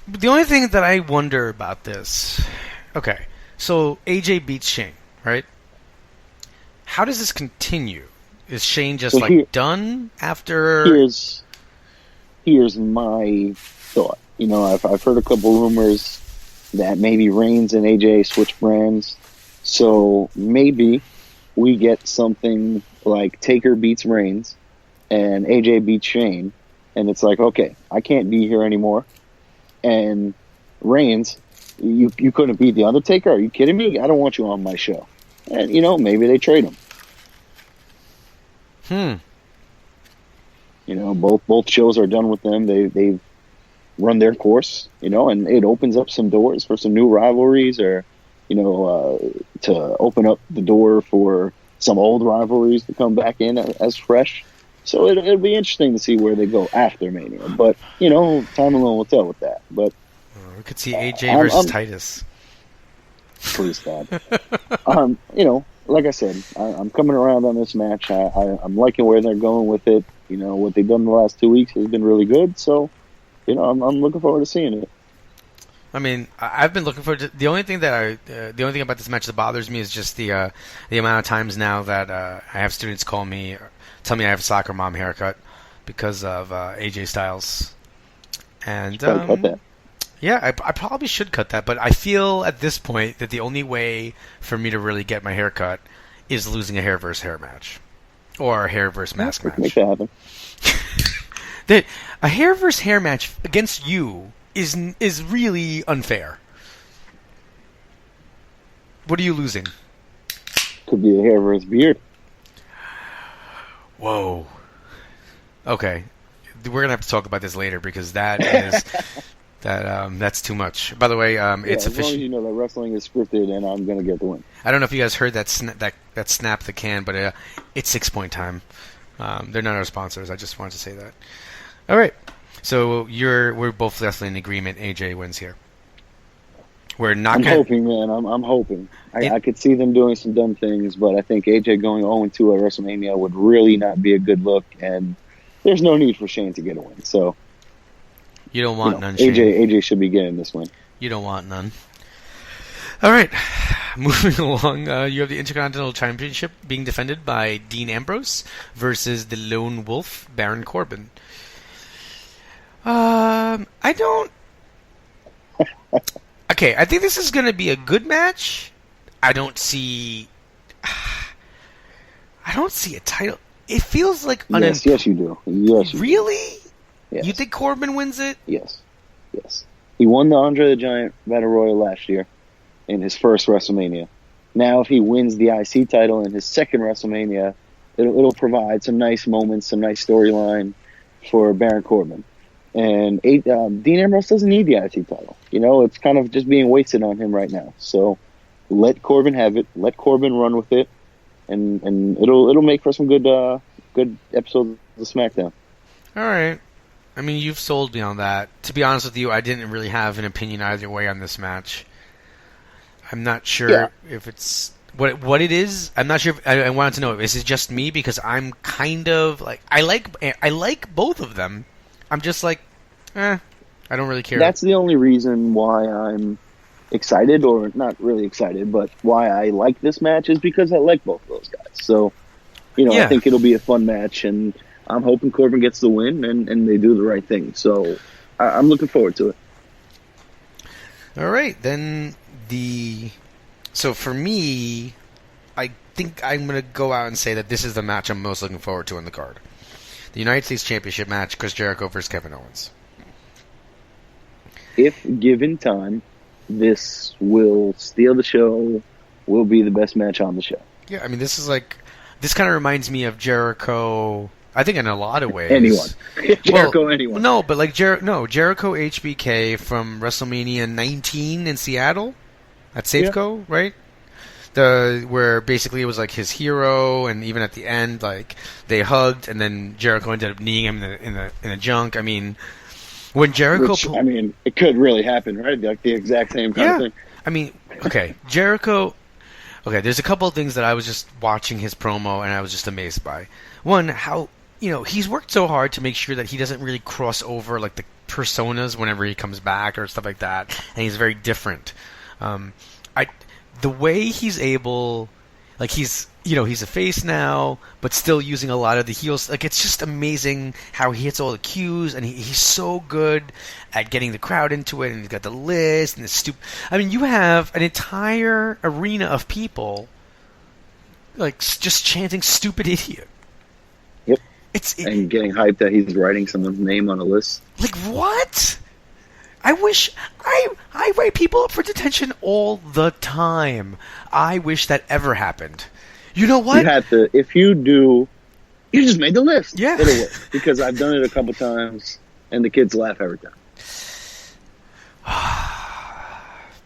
the only thing that I wonder about this, okay, so AJ beats Shane, right? How does this continue? Is Shane just done after? Here's my thought. I've heard a couple rumors that maybe Reigns and AJ switch brands. So maybe we get something like Taker beats Reigns and AJ beats Shane. And it's like, okay, I can't be here anymore. And Reigns, you couldn't beat The Undertaker? Are you kidding me? I don't want you on my show. And, maybe they trade him. Both shows are done with them. They've run their course, and it opens up some doors for some new rivalries or, to open up the door for some old rivalries to come back in as fresh. So it'll be interesting to see where they go after Mania. But, time alone will tell with that. But we could see AJ versus Titus. Please, God. Like I said, I'm coming around on this match. I'm liking where they're going with it. What they've done in the last 2 weeks has been really good. So, I'm looking forward to seeing it. I mean, I've been looking forward to the only thing about this match that bothers me is just the amount of times now that I have students call me or tell me I have a soccer mom haircut because of AJ Styles. And cut that. Yeah, I probably should cut that, but I feel at this point that the only way for me to really get my hair cut is losing a hair versus hair match or a hair versus mask match. Make that happen. A hair versus hair match against you is really unfair. What are you losing? Could be a hair versus beard. Whoa. Okay. we're gonna have to talk about this later because that is that's too much. By the way, it's as long as you know that wrestling is scripted, and I'm gonna get the win. I don't know if you guys heard that snap the can, but it's 6-point time. They're not our sponsors. I just wanted to say that. All right, so we're both definitely in agreement. AJ wins here. We're not. I'm hoping, man. I'm hoping. I could see them doing some dumb things, but I think AJ going 0-2 at WrestleMania would really not be a good look, and there's no need for Shane to get a win. So you don't want none. Shane. AJ should be getting this win. You don't want none. All right, moving along. You have the Intercontinental Championship being defended by Dean Ambrose versus the Lone Wolf, Baron Corbin. I don't. Okay, I think this is going to be a good match. I don't see a title. It feels like yes, you do. Yes, really? Yes. You think Corbin wins it? Yes. He won the Andre the Giant Battle Royal last year in his first WrestleMania. Now, if he wins the IC title in his second WrestleMania, it'll provide some nice moments, some nice storyline for Baron Corbin. And Dean Ambrose doesn't need the IC title. It's kind of just being wasted on him right now. So let Corbin have it. Let Corbin run with it, and it'll make for some good episodes of SmackDown. All right. I mean, you've sold me on that. To be honest with you, I didn't really have an opinion either way on this match. I'm not sure if it's what it is. I'm not sure. I wanted to know, is it just me? Because I'm kind of like I like both of them. I'm just like, I don't really care. That's the only reason why I'm excited, or not really excited, but why I like this match is because I like both of those guys. So, I think it'll be a fun match, and I'm hoping Corbin gets the win, and they do the right thing. So, I'm looking forward to it. All right, then So for me, I think I'm going to go out and say that this is the match I'm most looking forward to on the card. The United States Championship match, Chris Jericho versus Kevin Owens. If given time, this will steal the show, will be the best match on the show. Yeah, I mean, this kind of reminds me of Jericho, I think in a lot of ways. Anyone. Anyone. No, but like Jericho HBK from WrestleMania 19 in Seattle at Safeco, right? Where basically it was like his hero, and even at the end, like they hugged, and then Jericho ended up kneeing him in the junk. I mean, when Jericho, it could really happen, right? Like the exact same kind of thing. I mean, okay, Jericho. Okay, there's a couple of things that I was just watching his promo, and I was just amazed by. One, how he's worked so hard to make sure that he doesn't really cross over like the personas whenever he comes back or stuff like that, and he's very different. The way he's able, like he's a face now, but still using a lot of the heels. Like it's just amazing how he hits all the cues, and he's so good at getting the crowd into it. And he's got the list and the I mean, you have an entire arena of people like just chanting "stupid idiot." Yep. And getting hyped that he's writing someone's name on a list. Like what? I wish I write people up for detention all the time. I wish that ever happened. You know what? You have to. If you do, you just made the list. Yeah. It'll work, because I've done it a couple times, and the kids laugh every time.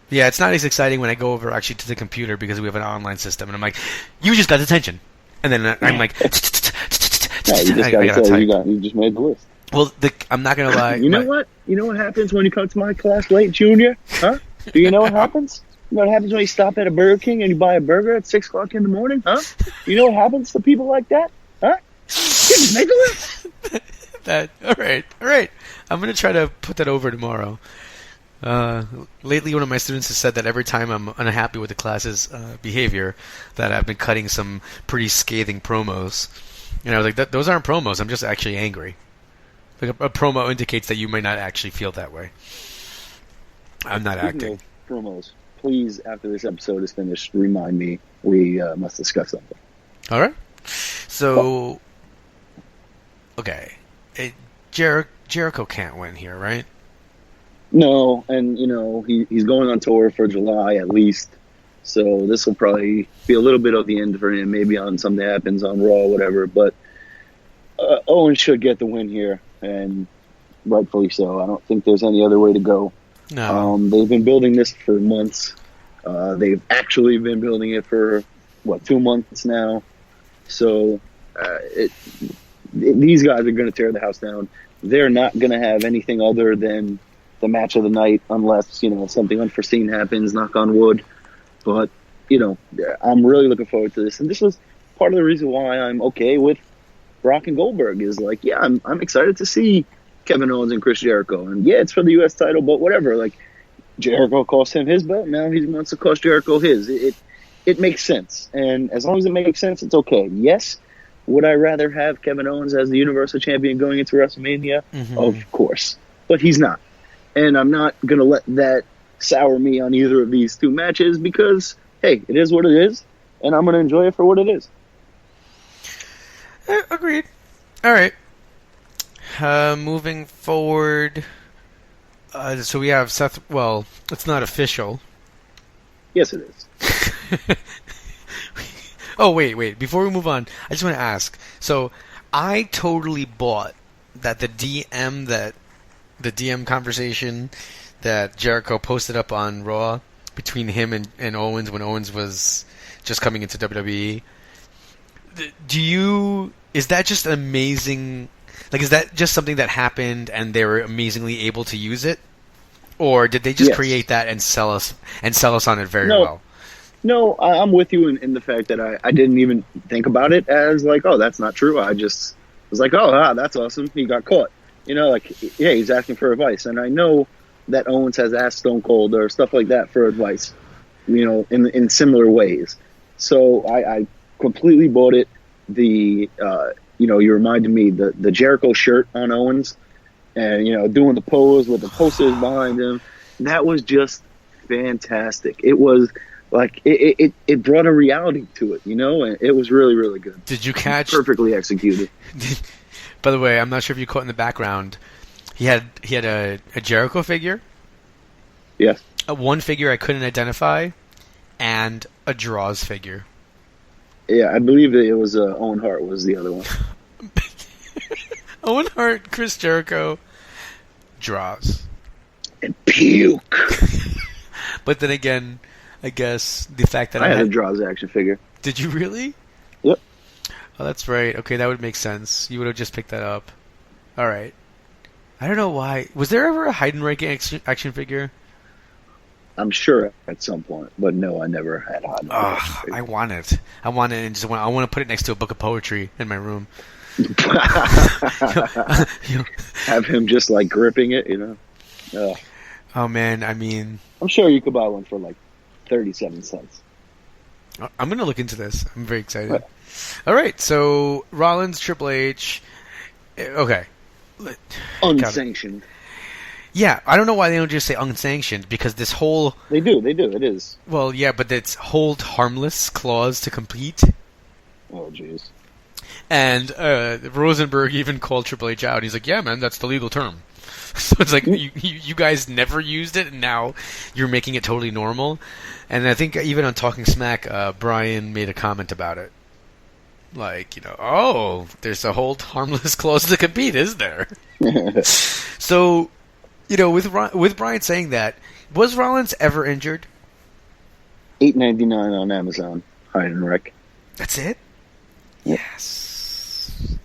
Yeah, it's not as exciting when I go over actually to the computer because we have an online system, and I'm like, "You just got detention," and then I'm like, "No, you just got to say you just made the list." Well, I'm not gonna lie. You know what? You know what happens when you come to my class late, Junior? Huh? Do you know what happens? You know what happens when you stop at a Burger King and you buy a burger at 6 o'clock in the morning? Huh? You know what happens to people like that? Huh? You just made the list. All right. I'm gonna try to put that over tomorrow. Lately, one of my students has said that every time I'm unhappy with the class's behavior, that I've been cutting some pretty scathing promos. And I was like, those aren't promos. I'm just actually angry. Like a promo indicates that you may not actually feel that way. I'm not acting. Promos. Please, after this episode is finished, remind me we must discuss something. All right. So, okay, Jericho can't win here, right? No, and he's going on tour for July at least, so this will probably be a little bit of the end for him. Maybe on something happens on Raw, or whatever. But Owens should get the win here. and rightfully so. I don't think there's any other way to go. No. They've been building this for months. They've actually been building it for, 2 months now. So these guys are going to tear the house down. They're not going to have anything other than the match of the night unless, something unforeseen happens, knock on wood. But, I'm really looking forward to this. And this was part of the reason why I'm okay with Brock and Goldberg is like, yeah, I'm excited to see Kevin Owens and Chris Jericho. And yeah, it's for the U.S. title, but whatever. Like, Jericho cost him his belt. Now he wants to cost Jericho his. It makes sense. And as long as it makes sense, it's okay. Yes, would I rather have Kevin Owens as the Universal Champion going into WrestleMania? Mm-hmm. Of course. But he's not. And I'm not going to let that sour me on either of these two matches because, hey, it is what it is. And I'm going to enjoy it for what it is. Agreed. All right. Moving forward, so we have Seth. Well, it's not official. Yes, it is. Oh, wait. Before we move on, I just want to ask. So, I totally bought that the DM conversation that Jericho posted up on Raw between him and Owens when Owens was just coming into WWE. Is that just amazing? Like, is that just something that happened and they were amazingly able to use it? Or did they just create that and sell us on it very well? No, I'm with you in the fact that I didn't even think about it as like, oh, that's not true. I just was like, oh, that's awesome. He got caught. Yeah, he's asking for advice. And I know that Owens has asked Stone Cold or stuff like that for advice, in similar ways. So I completely bought it. You reminded me the Jericho shirt on Owens and, doing the pose with the posters behind him. That was just fantastic. It was like, it brought a reality to it, and it was really, really good. Did you catch? Perfectly executed. By the way, I'm not sure if you caught in the background, he had a Jericho figure. Yes. One figure I couldn't identify, and a Draws figure. Yeah, I believe it was Owen Hart was the other one. Owen Hart, Chris Jericho, Draws. And puke. But then again, I guess the fact that I had a Draws action figure. Did you really? Yep. Oh, that's right. Okay, that would make sense. You would have just picked that up. All right. I don't know why. Was there ever a Heidenreich action figure? I'm sure at some point, but no, I never had a Heidenreich. I want it. I want it, and I want to put it next to a book of poetry in my room. Have him just like gripping it, Oh man, I mean, I'm sure you could buy one for like 37 cents. I'm gonna look into this. I'm very excited. Right. All right, so Rollins, Triple H. Okay. Unsanctioned. Yeah, I don't know why they don't just say unsanctioned, because this whole... They do, it is. Well, yeah, but it's hold harmless clause to compete. Oh, jeez. And Rosenberg even called Triple H out. He's like, yeah, man, that's the legal term. So it's like, you guys never used it, and now you're making it totally normal. And I think even on Talking Smack, Brian made a comment about it. Like, oh, there's a hold harmless clause to compete, is there? So... with Brian saying that, was Rollins ever injured? $8.99 on Amazon. Heidenreich. That's it? Yes.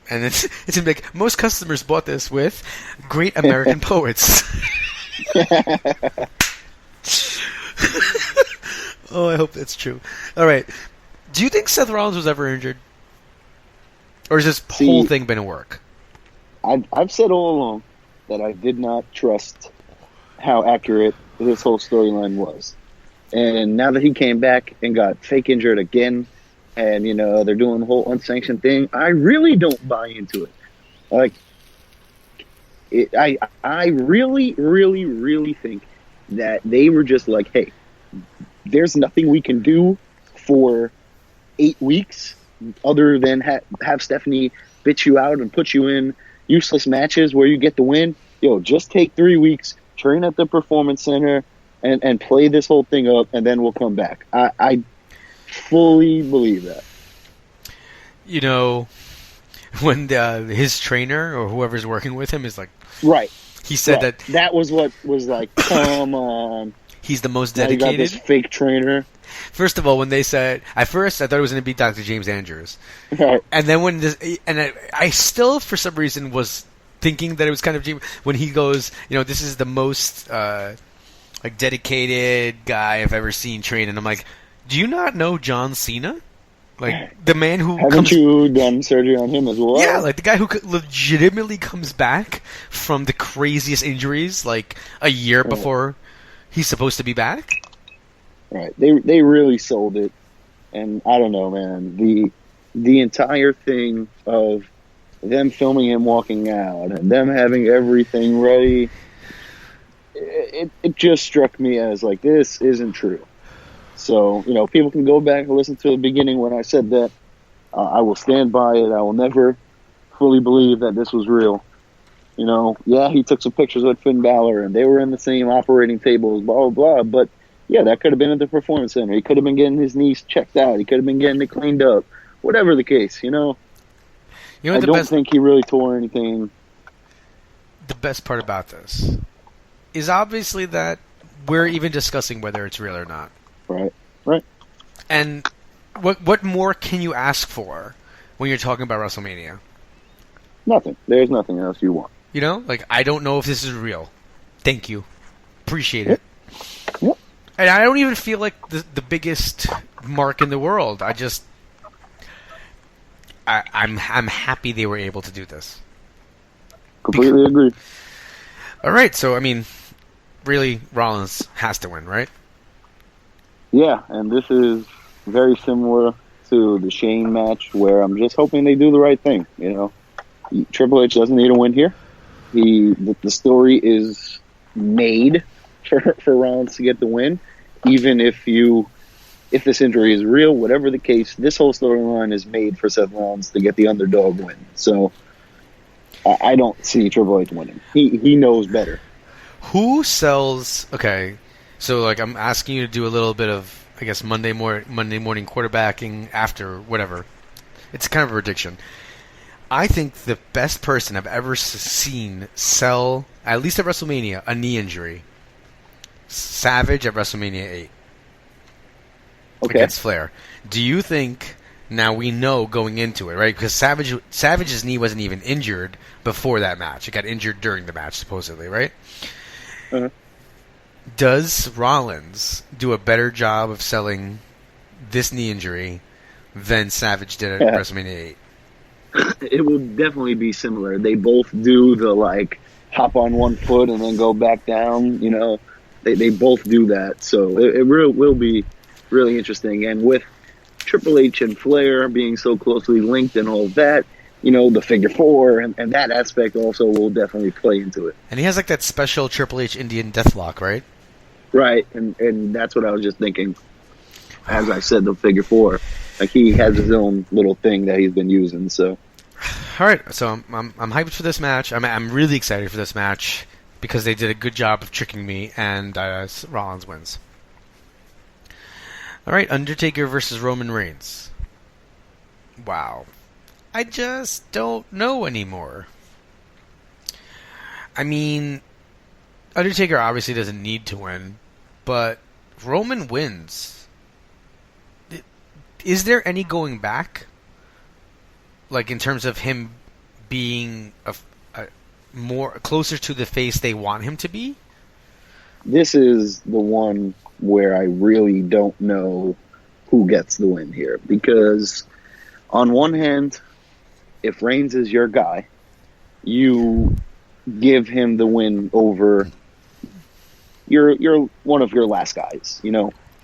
And it's like most customers bought this with Great American Poets. Oh, I hope that's true. All right. Do you think Seth Rollins was ever injured? Or has this whole thing been a work? I've said all along that I did not trust how accurate this whole storyline was. And now that he came back and got fake injured again, and, they're doing the whole unsanctioned thing, I really don't buy into it. Like, I really, really, really think that they were just like, hey, there's nothing we can do for 8 weeks other than have Stephanie bitch you out and put you in useless matches where you get the win. Just take 3 weeks, train at the Performance Center, and play this whole thing up, and then we'll come back. I fully believe that. when his trainer or whoever's working with him is like, right. he said Right. That was what was like, come on. he's the most Now you got dedicated. this fake trainer. First of all, when they said, at first I thought it was going to be Dr. James Andrews, Right. and then when this, and I still for some reason was thinking that it was kind of James when he goes, this is the most like dedicated guy I've ever seen train, and I'm like, do you not know John Cena? Like the man who Haven't you done surgery on him as well? Yeah, like the guy who legitimately comes back from the craziest injuries, like a year before he's supposed to be back. Right. They really sold it, and I don't know, man. The entire thing of them filming him walking out and them having everything ready, it just struck me as like, this isn't true. So, people can go back and listen to the beginning when I said that. I will stand by it. I will never fully believe that this was real. Yeah, he took some pictures with Finn Balor, and they were in the same operating tables, blah, blah, blah. But, yeah, that could have been at the Performance Center. He could have been getting his knees checked out. He could have been getting it cleaned up. Whatever the case, I don't think he really tore anything. The best part about this is obviously that we're even discussing whether it's real or not. Right. And what more can you ask for when you're talking about WrestleMania? Nothing. There's nothing else you want. Like, I don't know if this is real. Thank you. Appreciate it. Yep. And I don't even feel like the biggest mark in the world. I'm happy they were able to do this. Completely agree. All right, so, really, Rollins has to win, right? Yeah, and this is very similar to the Shane match, where I'm just hoping they do the right thing. Triple H doesn't need a win here. The story is made for Rollins to get the win, even if this injury is real, whatever the case. This whole storyline is made for Seth Rollins to get the underdog win. So I don't see Triple H winning. He knows better. Who sells? Okay, so I'm asking you to do a little bit of, I guess, Monday morning quarterbacking after whatever. It's kind of a prediction. I think the best person I've ever seen sell, at least at WrestleMania, a knee injury. Savage at WrestleMania 8. Okay. Against Flair. Do you think, now we know going into it, right? Because Savage's knee wasn't even injured before that match. It got injured during the match, supposedly, right? Uh-huh. Does Rollins do a better job of selling this knee injury than Savage did at WrestleMania 8? It will definitely be similar. They both do the, hop on one foot and then go back down. They both do that. So it will be really interesting. And with Triple H and Flair being so closely linked and all that, the figure four and that aspect also will definitely play into it. And he has that special Triple H Indian deathlock, right? Right, and that's what I was just thinking. As I said, the figure four, he has his own little thing that he's been using. So, all right. So I'm hyped for this match. I'm really excited for this match because they did a good job of tricking me, and Rollins wins. All right, Undertaker versus Roman Reigns. Wow, I just don't know anymore. Undertaker obviously doesn't need to win, but Roman wins. Is there any going back? In terms of him being a more closer to the face they want him to be? This is the one where I really don't know who gets the win here. Because on one hand, if Reigns is your guy, you give him the win over you're one of your last guys,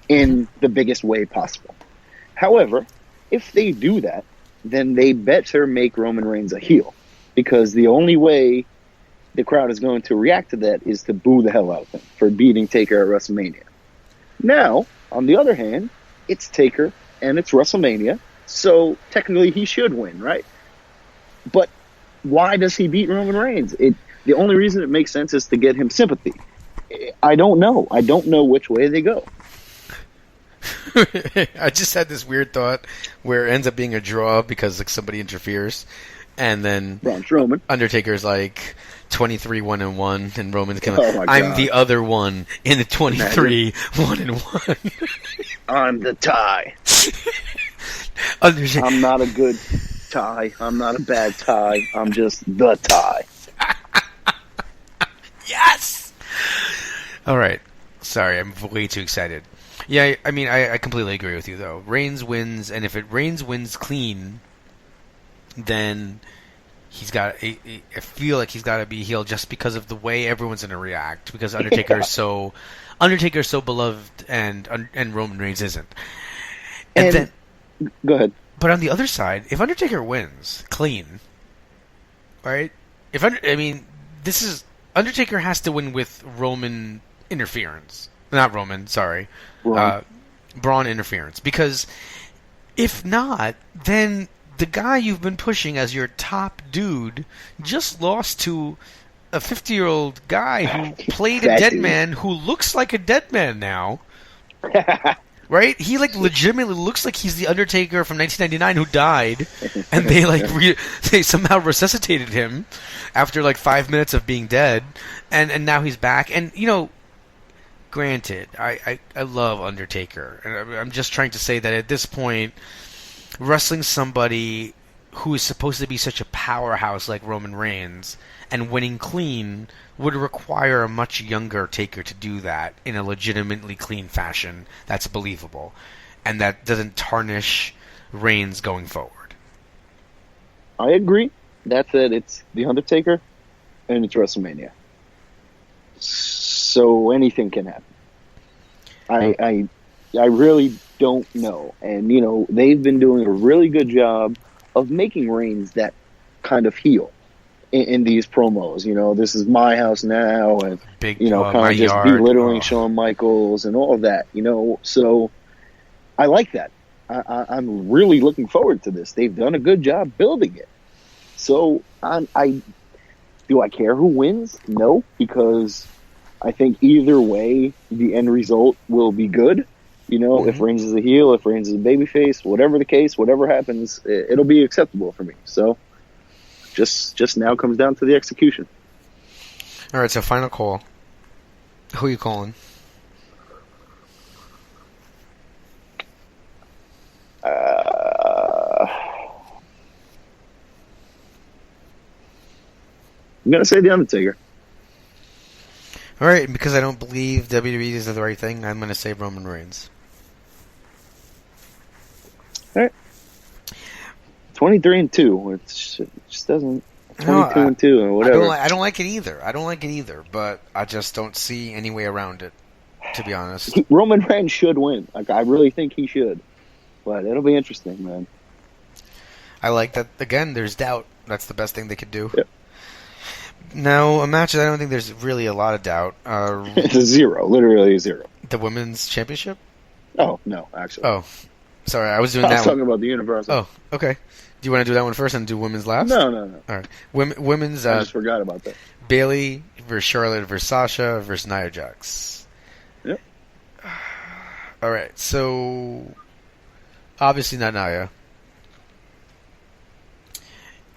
in the biggest way possible. However, if they do that, then they better make Roman Reigns a heel, because the only way the crowd is going to react to that is to boo the hell out of him for beating Taker at WrestleMania. Now, on the other hand, it's Taker and it's WrestleMania, so technically he should win, right? But why does he beat Roman Reigns? The only reason it makes sense is to get him sympathy. I don't know. I don't know which way they go. I just had this weird thought where it ends up being a draw because somebody interferes. And then Braun Strowman. Undertaker's like 23-1-1, and Roman's kind Oh of, my I'm God. the other one in the 23-1-1. I'm the tie. Undertaker. I'm not a good tie. I'm not a bad tie. I'm just the tie. Yes! Alright. Sorry, I'm way too excited. Yeah, I mean, I completely agree with you, though. Reigns wins, and if Reigns wins clean, then he's got. I feel like he's got to be healed just because of the way everyone's going to react. Because Undertaker is so beloved, and Roman Reigns isn't. And then, go ahead. But on the other side, if Undertaker wins clean, right? This is Undertaker has to win with Roman interference. Not Roman, sorry. Braun interference. Because if not, then the guy you've been pushing as your top dude just lost to a 50-year-old guy who played a dead man who looks like a dead man now. Right? He legitimately looks like he's the Undertaker from 1999 who died, and they somehow resuscitated him after 5 minutes of being dead, and now he's back. And granted, I love Undertaker, and I'm just trying to say that at this point, wrestling somebody who is supposed to be such a powerhouse like Roman Reigns and winning clean would require a much younger Taker to do that in a legitimately clean fashion that's believable, and that doesn't tarnish Reigns going forward. I agree. That said, it's The Undertaker, and it's WrestleMania. So anything can happen. I really don't know. And, they've been doing a really good job of making Reigns that kind of heel in these promos. This is my house now, and, Big, kind of just yard. belittling Shawn Michaels and all of that, So I like that. I'm really looking forward to this. They've done a good job building it. So do I care who wins? No, because I think either way, the end result will be good. If Reigns is a heel, if Reigns is a babyface, whatever the case, whatever happens, it'll be acceptable for me. So, just now comes down to the execution. All right, so final call. Who are you calling? I'm gonna say The Undertaker. All right, because I don't believe WWE is the right thing, I'm going to say Roman Reigns. All right. 23-2. It just doesn't. 22-2 or whatever. I don't like it either. But I just don't see any way around it, to be honest. Roman Reigns should win. I really think he should. But it'll be interesting, man. I like that. Again, there's doubt. That's the best thing they could do. Yep. Now, a match that I don't think there's really a lot of doubt. It's a 0. Literally a 0. The Women's Championship? Oh, no, actually. Oh. Sorry, I was doing I was that talking one. about the Universal. Oh, okay. Do you want to do that one first and do Women's last? No. All right. Women's... I just forgot about that. Bayley versus Charlotte versus Sasha versus Nia Jax. Yep. All right, so... Obviously not Nia.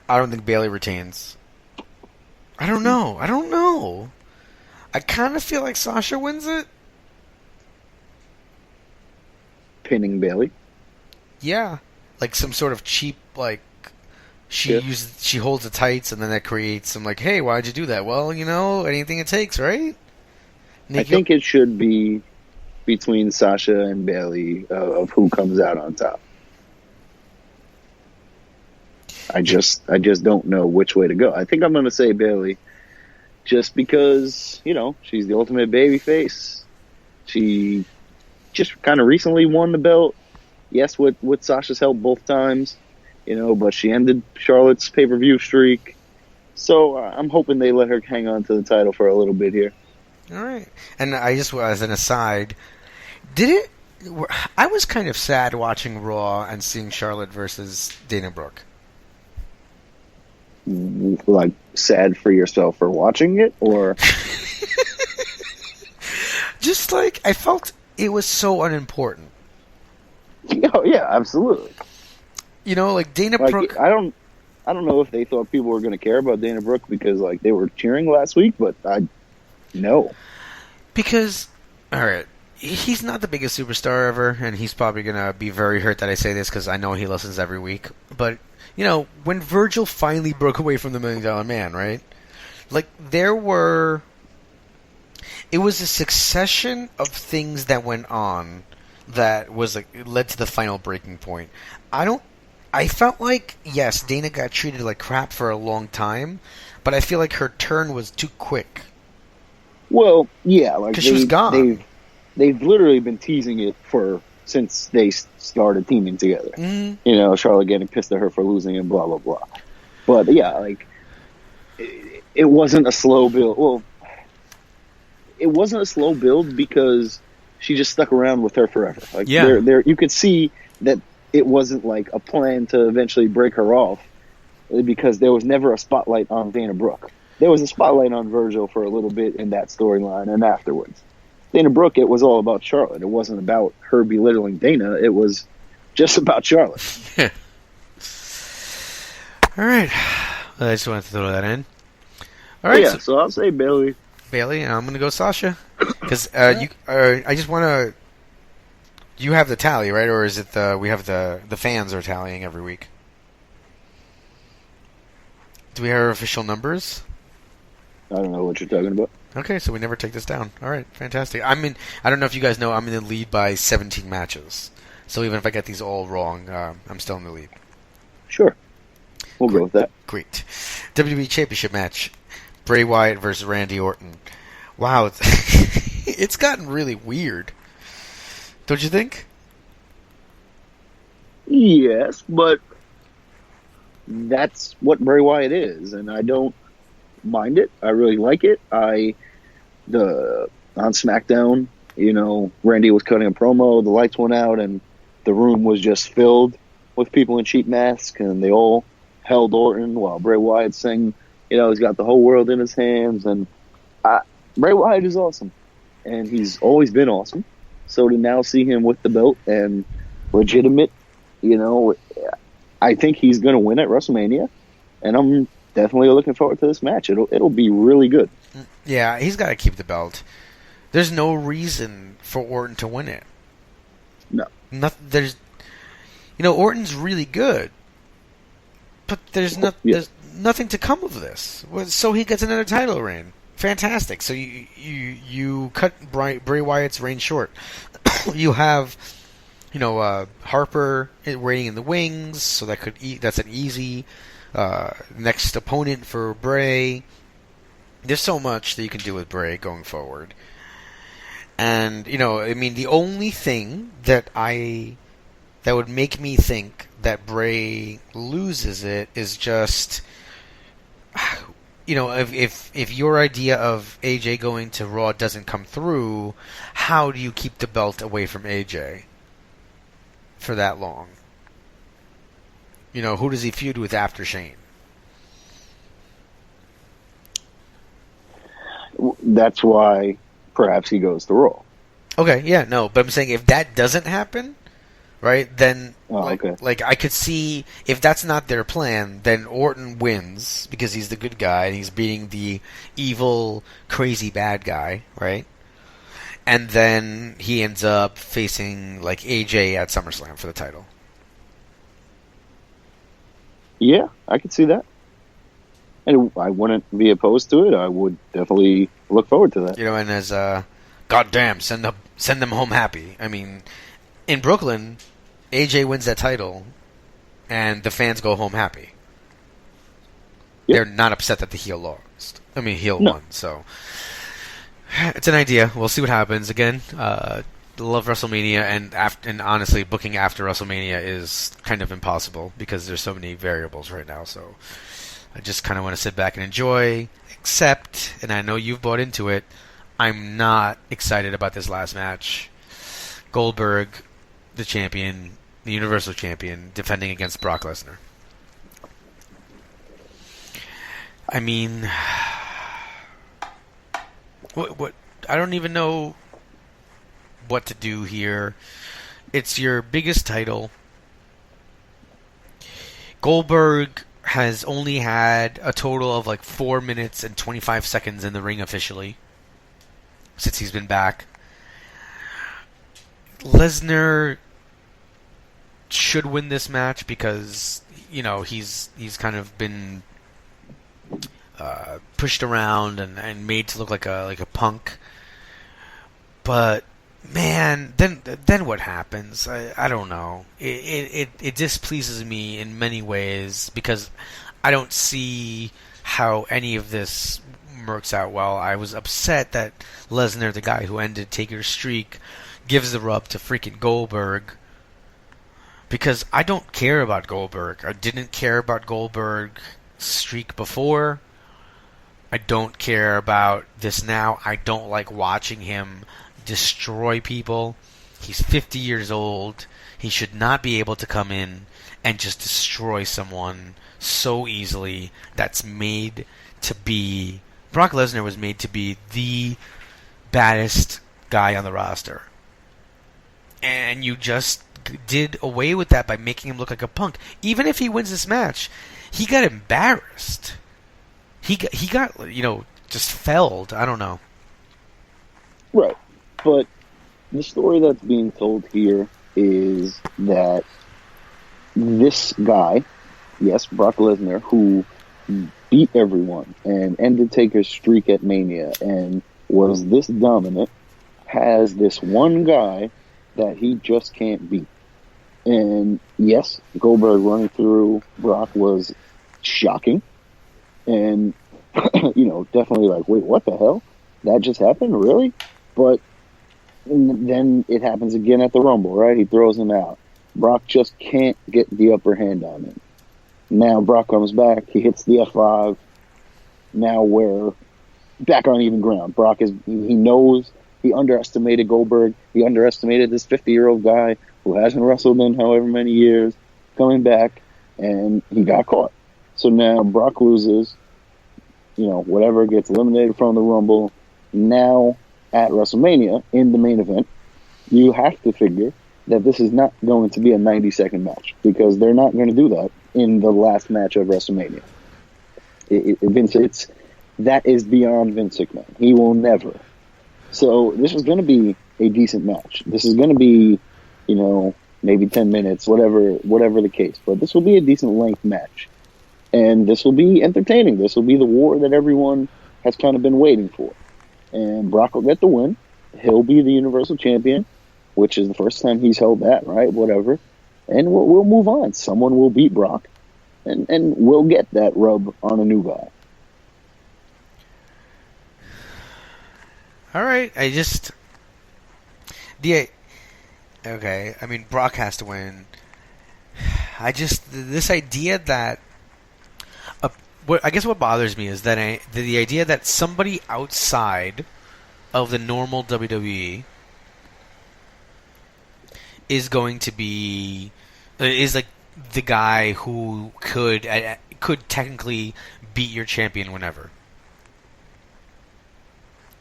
I don't think Bayley retains. I don't know. I kind of feel like Sasha wins it. Pinning Bayley. Yeah, like some sort of cheap, she holds the tights, and then that creates some hey, why'd you do that? Well, anything it takes, right? I think it should be between Sasha and Bayley of who comes out on top. I just don't know which way to go. I think I'm going to say Bayley, just because she's the ultimate babyface. She just kind of recently won the belt. Yes, with Sasha's help both times, but she ended Charlotte's pay-per-view streak. So I'm hoping they let her hang on to the title for a little bit here. All right. And I just, as an aside, I was kind of sad watching Raw and seeing Charlotte versus Dana Brooke. Sad for yourself for watching it, or just I felt it was so unimportant. Oh yeah, absolutely. Dana Brooke. I don't I don't know if they thought people were going to care about Dana Brooke because like they were cheering last week, but no. Because, all right, he's not the biggest superstar ever, and he's probably going to be very hurt that I say this because I know he listens every week. But, you know, when Virgil finally broke away from the $1 Million Man, right? Like, it was a succession of things that went on that was led to the final breaking point. I felt like, yes, Dana got treated like crap for a long time, but I feel like her turn was too quick. Well, yeah, like because she was gone. They've literally been teasing it since they started teaming together. Mm-hmm. You know, Charlotte getting pissed at her for losing and blah blah blah. But yeah, like it wasn't a slow build. Well, it wasn't a slow build because she just stuck around with her forever. Like there you could see that it wasn't like a plan to eventually break her off because there was never a spotlight on Dana Brooke. There was a spotlight on Virgil for a little bit in that storyline and afterwards. Dana Brooke, it was all about Charlotte. It wasn't about her belittling Dana. It was just about Charlotte. All right. I just wanted to throw that in. All right. Yeah, so I'll say Bayley. Bayley, and I'm going to go Sasha. Because I just want to... You have the tally, right? Or is it we have the fans are tallying every week? Do we have our official numbers? I don't know what you're talking about. Okay, so we never take this down. All right, fantastic. I mean, I don't know if you guys know, I'm in the lead by 17 matches. So even if I get these all wrong, I'm still in the lead. Sure. We'll go with that. Great. WWE Championship match. Bray Wyatt versus Randy Orton. Wow, it's gotten really weird. Don't you think? Yes, but that's what Bray Wyatt is, and I don't mind it. I really like it. On SmackDown, you know, Randy was cutting a promo, the lights went out, and the room was just filled with people in cheap masks, and they all held Orton while Bray Wyatt sang, you know, he's got the whole world in his hands, and Bray Wyatt is awesome, and he's always been awesome. So to now see him with the belt and legitimate, you know, I think he's going to win at WrestleMania, and I'm definitely looking forward to this match. It'll be really good. Yeah, he's got to keep the belt. There's no reason for Orton to win it. No. There's, you know, Orton's really good, but there's nothing to come of this. So he gets another title reign. Fantastic. So you cut Bray Wyatt's reign short. You have, you know, Harper waiting in the wings, so that's an easy next opponent for Bray. There's so much that you can do with Bray going forward. And, you know, I mean, the only thing that would make me think that Bray loses it is just, you know, if your idea of AJ going to Raw doesn't come through, how do you keep the belt away from AJ for that long? You know, who does he feud with after Shane? That's why perhaps he goes to Raw. Okay, yeah, no, but I'm saying if that doesn't happen, right, then like I could see if that's not their plan, then Orton wins because he's the good guy and he's beating the evil, crazy bad guy, right? And then he ends up facing like AJ at SummerSlam for the title. Yeah, I could see that. And I wouldn't be opposed to it. I would definitely look forward to that. You know, and as goddamn, send them home happy. I mean, in Brooklyn, AJ wins that title, and the fans go home happy. Yep. They're not upset that the heel lost. I mean, heel won. So it's an idea. We'll see what happens. Again, love WrestleMania, and honestly, booking after WrestleMania is kind of impossible because there's so many variables right now. So I just kind of want to sit back and enjoy. Except, and I know you've bought into it, I'm not excited about this last match. Goldberg, the champion, the Universal Champion, defending against Brock Lesnar. I mean, what? I don't even know what to do here. It's your biggest title. Goldberg has only had a total of like 4 minutes and 25 seconds in the ring officially since he's been back. Lesnar should win this match because, you know, he's kind of been pushed around and made to look like a punk. But man, then what happens? I don't know. It displeases me in many ways because I don't see how any of this works out well. I was upset that Lesnar, the guy who ended Taker's streak, gives the rub to freaking Goldberg because I don't care about Goldberg. I didn't care about Goldberg's streak before. I don't care about this now. I don't like watching him destroy people. He's 50 years old. He should not be able to come in and just destroy someone so easily. That's made to be... Brock Lesnar was made to be the baddest guy on the roster. And you just did away with that by making him look like a punk. Even if he wins this match, he got embarrassed. He got, you know, just felled. I don't know. Right. But the story that's being told here is that this guy, yes, Brock Lesnar, who beat everyone and ended Taker's streak at Mania and was this dominant, has this one guy that he just can't beat. And yes, Goldberg running through Brock was shocking. And, you know, definitely like, wait, what the hell? That just happened? Really? But then it happens again at the Rumble, right? He throws him out. Brock just can't get the upper hand on him. Now Brock comes back. He hits the F5. Now we're back on even ground. Brock he knows he underestimated Goldberg. He underestimated this 50-year-old guy who hasn't wrestled in however many years, coming back, and he got caught. So now Brock loses, you know, whatever, gets eliminated from the Rumble. Now at WrestleMania, in the main event, you have to figure that this is not going to be a 90-second match because they're not going to do that in the last match of WrestleMania. That is beyond Vince McMahon. He will never. So this is going to be a decent match. This is going to be, you know, maybe 10 minutes, whatever the case. But this will be a decent length match. And this will be entertaining. This will be the war that everyone has kind of been waiting for. And Brock will get the win. He'll be the Universal Champion, which is the first time he's held that, right? Whatever. And we'll move on. Someone will beat Brock. And we'll get that rub on a new guy. All right. Okay. I mean, Brock has to win. This idea that... I guess what bothers me is that the idea that somebody outside of the normal WWE is going to be is like the guy who could technically beat your champion whenever.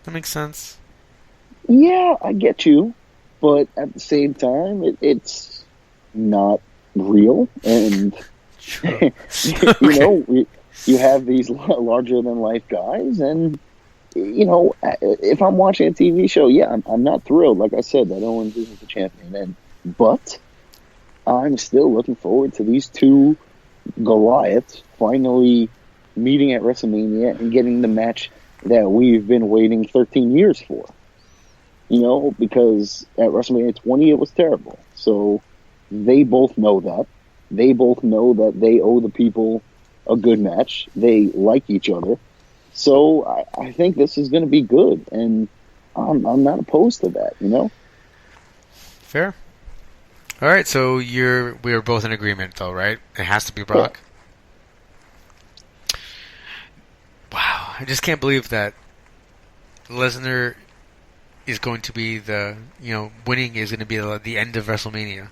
That makes sense. Yeah, I get you, but at the same time, it's not real, and True. you know. You have these larger-than-life guys, and, you know, if I'm watching a TV show, yeah, I'm not thrilled, like I said, that Owens isn't the champion. But I'm still looking forward to these two Goliaths finally meeting at WrestleMania and getting the match that we've been waiting 13 years for. You know, because at WrestleMania 20, it was terrible. So they both know that. They both know that they owe the people a good match. They like each other. So I think this is going to be good, and I'm not opposed to that, you know? Fair. All right, so we are both in agreement, though, right? It has to be Brock? Yeah. Wow, I just can't believe that Lesnar is going to be winning is going to be the end of WrestleMania.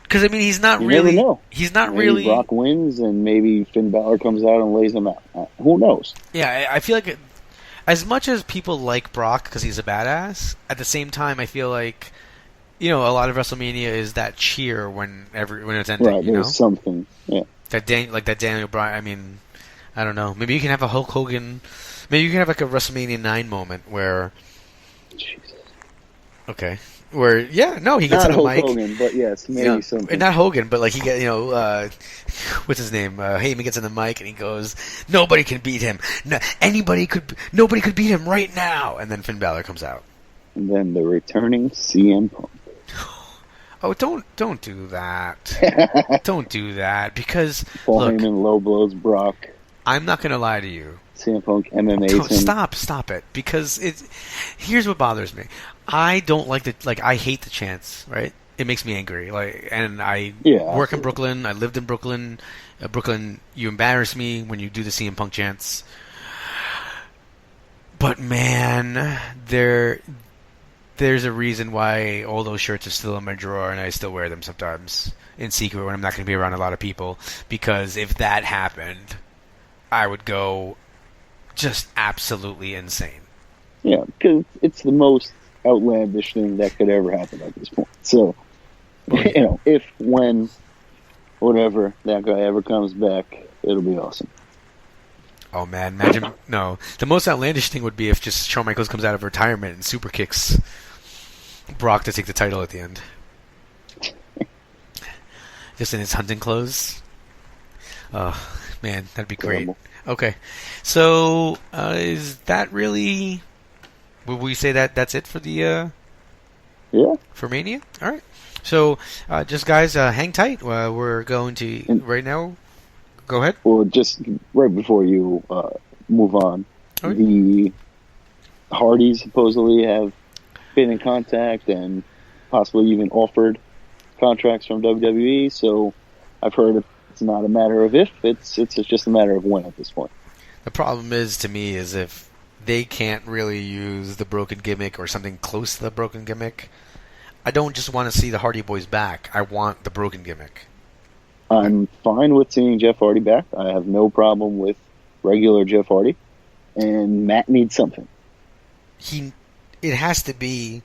Because, I mean, he's not really... Never know. He's not maybe really... Brock wins, and maybe Finn Balor comes out and lays him out. Who knows? Yeah, I feel like... As much as people like Brock because he's a badass, at the same time, I feel like, you know, a lot of WrestleMania is that cheer when it's ending, right, you know? there's something, yeah. that Daniel Bryan. I mean, I don't know. Maybe you can have a Hulk Hogan. Maybe you can have like a WrestleMania 9 moment where. Jesus. Okay. Where he gets Not on the Hulk mic. Hogan, but yes, maybe something. Not Hogan, but like he get what's his name? Heyman gets on the mic and he goes, "Nobody can beat him. Nobody could beat him right now." And then Finn Balor comes out. And then the returning CM Punk. Oh, don't do that. Don't do that because Paul look, Heyman low blows Brock. I'm not gonna lie to you. CM Punk MMA's him. Stop it because here's what bothers me. I don't like I hate the chants, right? It makes me angry. And I work in Brooklyn. I lived in Brooklyn. Brooklyn, you embarrass me when you do the CM Punk chants. But man, there's a reason why all those shirts are still in my drawer, and I still wear them sometimes in secret when I'm not going to be around a lot of people. Because if that happened, I would go just absolutely insane. Yeah, because it's the most outlandish thing that could ever happen at this point. So, if, when, whatever, that guy ever comes back, it'll be awesome. Oh man, imagine, no. The most outlandish thing would be if just Shawn Michaels comes out of retirement and super kicks Brock to take the title at the end. Just in his hunting clothes. Oh, man, that'd be great. Terrible. Okay, so is that really? Would we say that's it for the? For Mania. All right. So just guys, hang tight. We're going to right now. Go ahead. Well, just right before you move on, the Hardys supposedly have been in contact and possibly even offered contracts from WWE. So I've heard it's not a matter of if, it's just a matter of when at this point. The problem is, to me, is if they can't really use the broken gimmick or something close to the broken gimmick, I don't just want to see the Hardy Boys back. I want the broken gimmick. I'm fine with seeing Jeff Hardy back. I have no problem with regular Jeff Hardy. And Matt needs something. It has to be...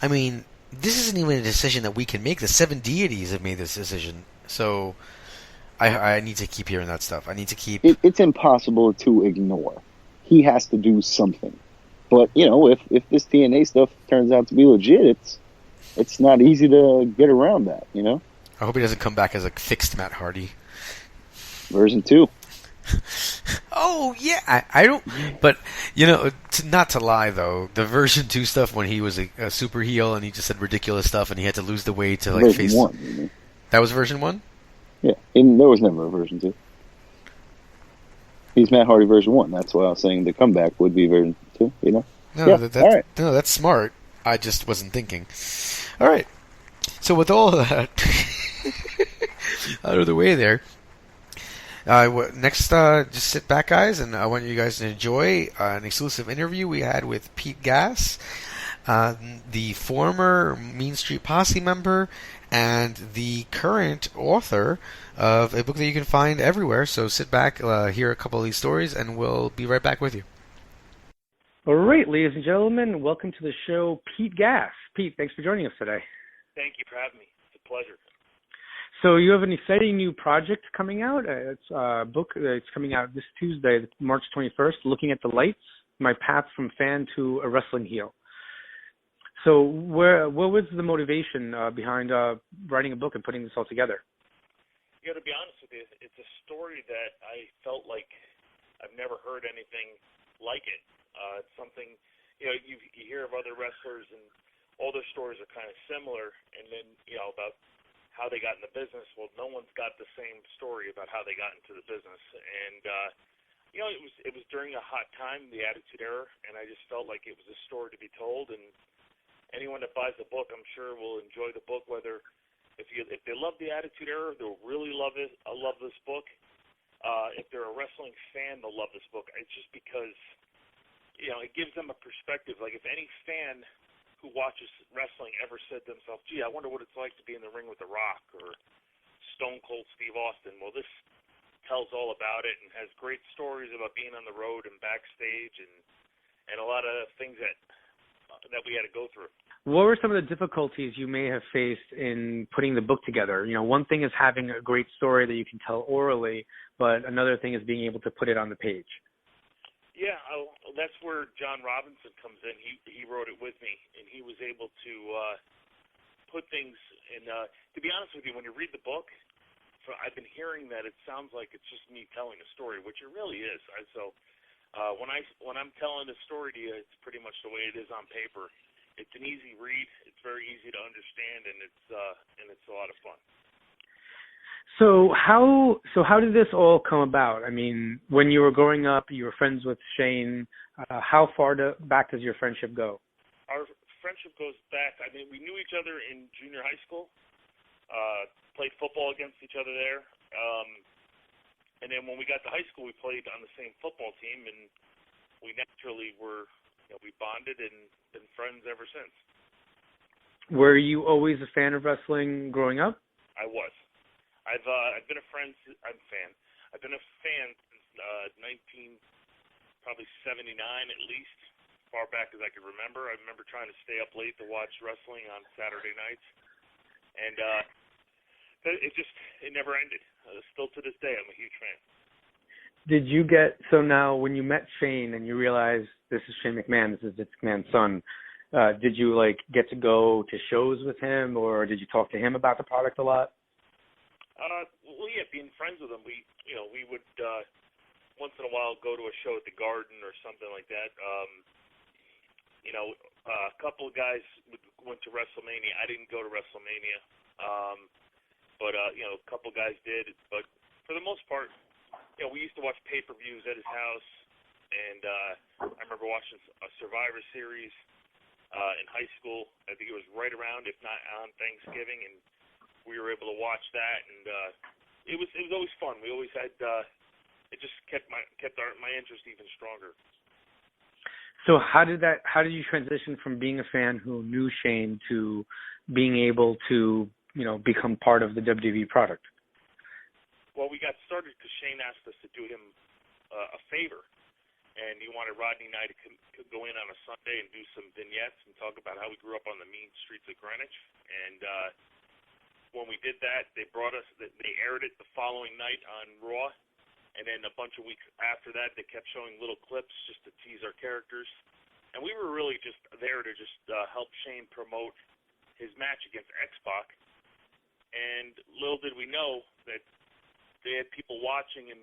I mean, this isn't even a decision that we can make. The 7 deities have made this decision. So I need to keep hearing that stuff. I need to keep... It's impossible to ignore. He has to do something. But, if this TNA stuff turns out to be legit, it's not easy to get around that, I hope he doesn't come back as a fixed Matt Hardy. Version 2. Oh, yeah. I don't... But, not to lie, though, the version 2 stuff when he was a super heel and he just said ridiculous stuff and he had to lose the weight to, version face... 1, you mean? That was version 1? Yeah. And there was never a version 2. He's Matt Hardy version 1. That's why I was saying the comeback would be version 2, No, yeah, all right. No, that's smart. I just wasn't thinking. All right. So with all of that out of the way there, next, just sit back, guys, and I want you guys to enjoy an exclusive interview we had with Pete Gass, the former Mean Street Posse member and the current author of a book that you can find everywhere. So sit back, hear a couple of these stories, and we'll be right back with you. All right, ladies and gentlemen, welcome to the show, Pete Gass. Pete, thanks for joining us today. Thank you for having me. It's a pleasure. So you have an exciting new project coming out. It's a book that's coming out this Tuesday, March 21st, Looking at the Lights, My Path from Fan to a Wrestling Heel. So what was the motivation behind writing a book and putting this all together? To be honest with you, it's a story that I felt like I've never heard anything like it. It's something, you hear of other wrestlers and all their stories are kind of similar, and then, about how they got in the business. Well, no one's got the same story about how they got into the business. And, it was during a hot time, the Attitude Era, and I just felt like it was a story to be told. And anyone that buys the book, I'm sure, will enjoy the book, whether if they love the Attitude Era, they'll really love it. I love this book. If they're a wrestling fan, they'll love this book. It's just because, it gives them a perspective. Like, if any fan who watches wrestling ever said to themselves, gee, I wonder what it's like to be in the ring with The Rock or Stone Cold Steve Austin. Well, this tells all about it and has great stories about being on the road and backstage and a lot of things that we had to go through. What were some of the difficulties you may have faced in putting the book together? You know, one thing is having a great story that you can tell orally, but another thing is being able to put it on the page. Yeah, that's where John Robinson comes in. He wrote it with me, and he was able to put things in. To be honest with you, when you read the book, I've been hearing that it sounds like it's just me telling a story, which it really is. When I'm telling a story to you, it's pretty much the way it is on paper. It's an easy read. It's very easy to understand, and it's a lot of fun. So how did this all come about? I mean, when you were growing up, you were friends with Shane. How far back does your friendship go? Our friendship goes back. I mean, we knew each other in junior high school. Played football against each other there. And then when we got to high school, we played on the same football team, and we naturally were. We bonded and been friends ever since. Were you always a fan of wrestling growing up? I was. I've been a fan. I've been a fan since 1979 at least, as far back as I can remember. I remember trying to stay up late to watch wrestling on Saturday nights, and it never ended. Still to this day, I'm a huge fan. Did you so now when you met Shane and you realized this is Shane McMahon, this is Vince McMahon's son, did you get to go to shows with him, or did you talk to him about the product a lot? Well, yeah, being friends with him, we would once in a while go to a show at the Garden or something like that. A couple of guys went to Wrestlemania. I didn't go to Wrestlemania, but a couple of guys did. But for the most part, we used to watch pay-per-views at his house, and I remember watching a Survivor Series in high school. I think it was right around, if not on Thanksgiving, and we were able to watch that, and it was always fun. We always had it just kept my interest even stronger. So how did you transition from being a fan who knew Shane to being able to become part of the WWE product? Well, we got started because Shane asked us to do him a favor, and he wanted Rodney and I to go in on a Sunday and do some vignettes and talk about how we grew up on the mean streets of Greenwich. And when we did that, they aired it the following night on Raw, and then a bunch of weeks after that, they kept showing little clips just to tease our characters. And we were really just there to just help Shane promote his match against X-Pac. And little did we know that they had people watching and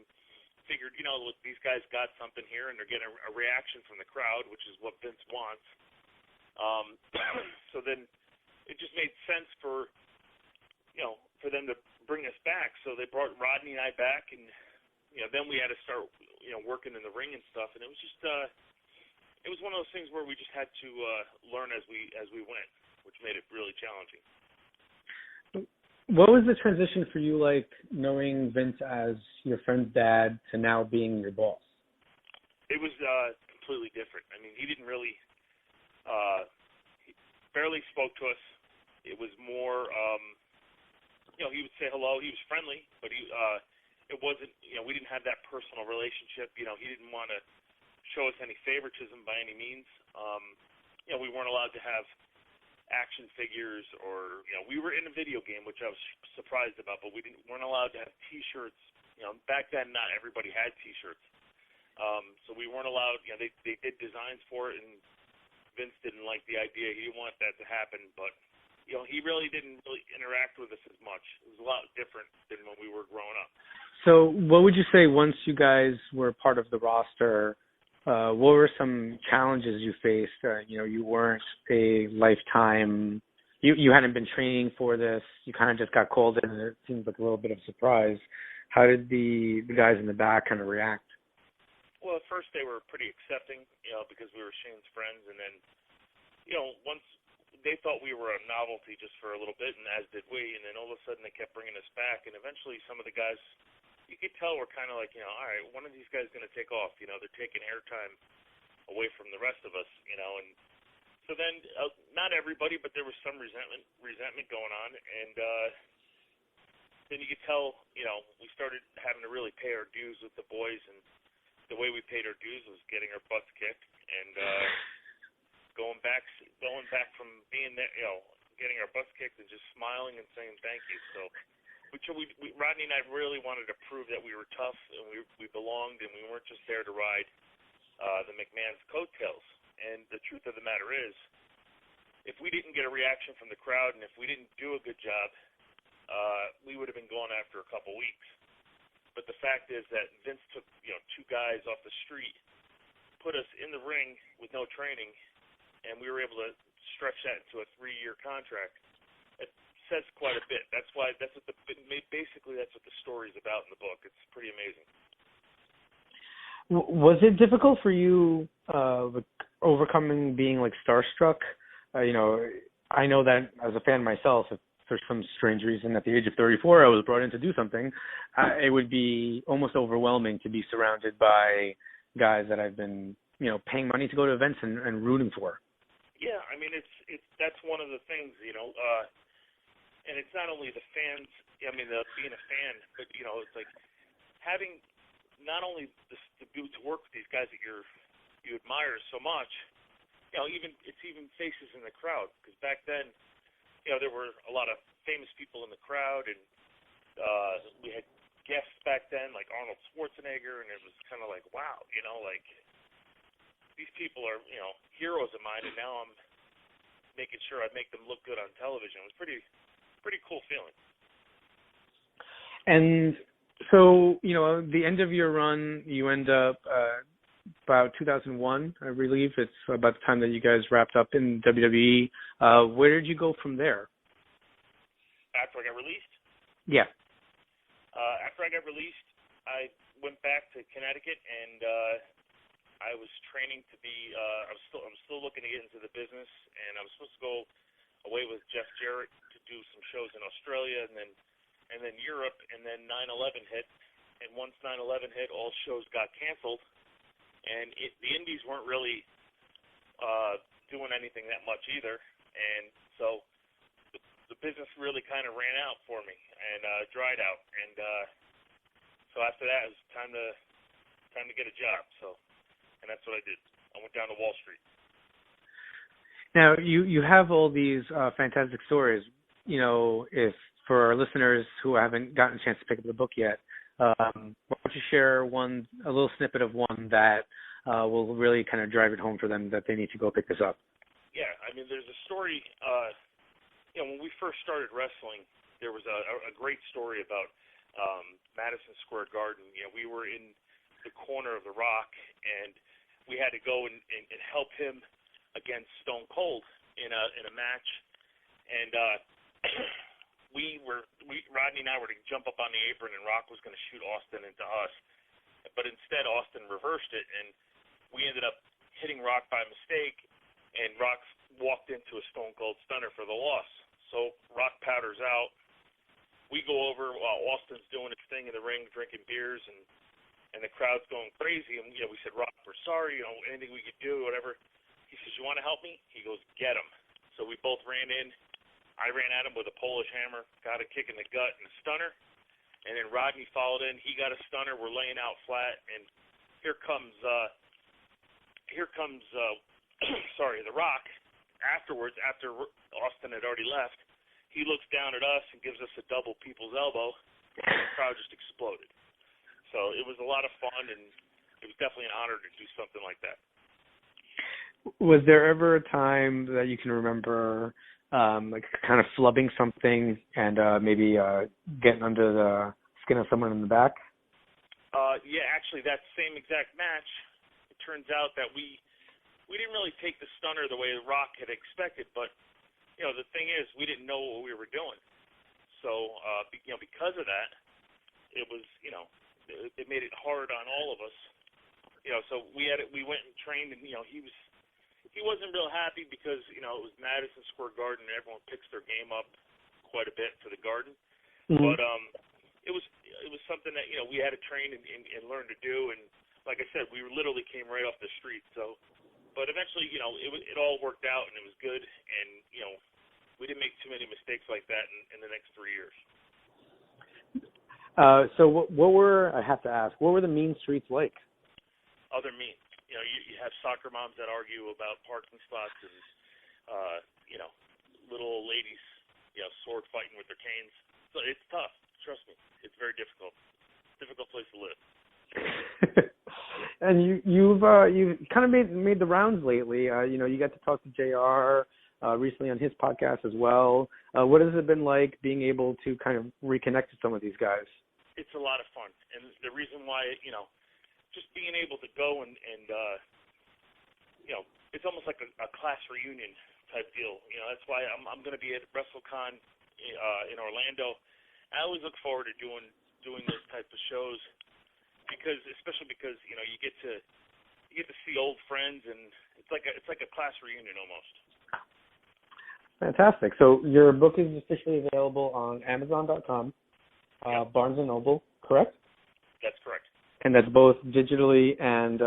figured, look, these guys got something here, and they're getting a reaction from the crowd, which is what Vince wants. So then it just made sense for them to bring us back. So they brought Rodney and I back, and then we had to start working in the ring and stuff. And it was just it was one of those things where we just had to learn as we went, which made it really challenging. What was the transition for you like, knowing Vince as your friend's dad to now being your boss? It was completely different. I mean, he didn't really, he barely spoke to us. It was more, he would say hello. He was friendly, but it wasn't, we didn't have that personal relationship. He didn't want to show us any favoritism by any means. We weren't allowed to have action figures, or we were in a video game, which I was surprised about, but weren't allowed to have T-shirts. Back then not everybody had T-shirts, so we weren't allowed. They did designs for it, and Vince didn't like the idea. He didn't want that to happen, but he really didn't interact with us as much. It was a lot different than when we were growing up. So what would you say once you guys were part of the roster? What were some challenges you faced? You weren't a lifetime. You hadn't been training for this. You kind of just got called in, and it seems like a little bit of a surprise. How did the guys in the back kind of react? Well, at first they were pretty accepting, because we were Shane's friends, and then, once they thought we were a novelty just for a little bit, and as did we, and then all of a sudden they kept bringing us back, and eventually some of the guys, you could tell we're kind of like, all right, one of these guys is going to take off. They're taking airtime away from the rest of us, and so then not everybody, but there was some resentment going on, and then you could tell, we started having to really pay our dues with the boys, and the way we paid our dues was getting our butts kicked, and going back from being there, getting our butts kicked and just smiling and saying thank you. So, Rodney and I really wanted to prove that we were tough and we belonged and we weren't just there to ride the McMahon's coattails. And the truth of the matter is, if we didn't get a reaction from the crowd and if we didn't do a good job, we would have been gone after a couple weeks. But the fact is that Vince took two guys off the street, put us in the ring with no training, and we were able to stretch that into a 3-year contract. It says quite a bit. That's what the story's about in the book. It's pretty amazing. Was it difficult for you overcoming being like starstruck? I know that as a fan myself, if for some strange reason at the age of 34 I was brought in to do something, it would be almost overwhelming to be surrounded by guys that I've been paying money to go to events and rooting for. Yeah, I mean it's that's one of the things, and it's not only the fans. I mean, being a fan, but it's like having not only to work with these guys that you admire so much. It's even faces in the crowd, because back then, there were a lot of famous people in the crowd, and we had guests back then like Arnold Schwarzenegger, and it was kind of like, wow, like these people are heroes of mine, and now I'm making sure I make them look good on television. It was pretty cool feeling. And so, the end of your run, you end up about 2001, I believe. It's about the time that you guys wrapped up in WWE. Where did you go from there? After I got released? Yeah. After I got released, I went back to Connecticut, and I was training to be. I'm still looking to get into the business, and I was supposed to go away with Jeff Jarrett to do some shows in Australia, and then Europe, and then 9/11 hit, and once 9/11 hit, all shows got canceled, and the indies weren't really doing anything that much either, and so the business really kind of ran out for me and dried out, and so after that it was time to get a job. So, and that's what I did. I went down to Wall Street. Now you have all these fantastic stories. If for our listeners who haven't gotten a chance to pick up the book yet, why don't you share a little snippet of one that will really kind of drive it home for them that they need to go pick this up? Yeah, I mean, there's a story. When we first started wrestling, there was a great story about Madison Square Garden. We were in the corner of The Rock, and we had to go and help him against Stone Cold in a match, and Rodney and I were to jump up on the apron, and Rock was going to shoot Austin into us, but instead Austin reversed it, and we ended up hitting Rock by mistake, and Rock walked into a Stone Cold Stunner for the loss. So Rock powders out. We go over while Austin's doing his thing in the ring, drinking beers, and the crowd's going crazy. And we said, Rock, we're sorry. Anything we could do, whatever. He says, you want to help me? He goes, get him. So we both ran in. I ran at him with a Polish hammer, got a kick in the gut and a stunner, and then Rodney followed in. He got a stunner. We're laying out flat, and here comes The Rock. Afterwards, after Austin had already left, he looks down at us and gives us a double people's elbow, and the crowd just exploded. So it was a lot of fun, and it was definitely an honor to do something like that. Was there ever a time that you can remember, like kind of flubbing something and maybe getting under the skin of someone in the back? Yeah, actually, that same exact match, it turns out that we didn't really take the stunner the way The Rock had expected, but the thing is, we didn't know what we were doing. So, because of that, it was, it made it hard on all of us. So we went and trained, and he wasn't real happy because it was Madison Square Garden, and everyone picks their game up quite a bit for the Garden. Mm-hmm. But it was something that we had to train and learn to do, and like I said, we literally came right off the street. So, but eventually, it all worked out, and it was good, and we didn't make too many mistakes like that in the next 3 years. So what were, I have to ask, what were the mean streets like? Oh, they're mean. you have soccer moms that argue about parking spots and, little old ladies, sword fighting with their canes. So it's tough. Trust me. It's very difficult. Difficult place to live. And you've kind of made the rounds lately. You got to talk to JR recently on his podcast as well. What has it been like being able to kind of reconnect with some of these guys? It's a lot of fun. And the reason why, just being able to go and it's almost like a class reunion type deal. That's why I'm going to be at WrestleCon in Orlando. I always look forward to doing those types of shows especially because you get to see old friends, and it's like a class reunion almost. Fantastic. So your book is officially available on Amazon.com, Yep. Barnes & Noble, correct? That's correct. And that's both digitally and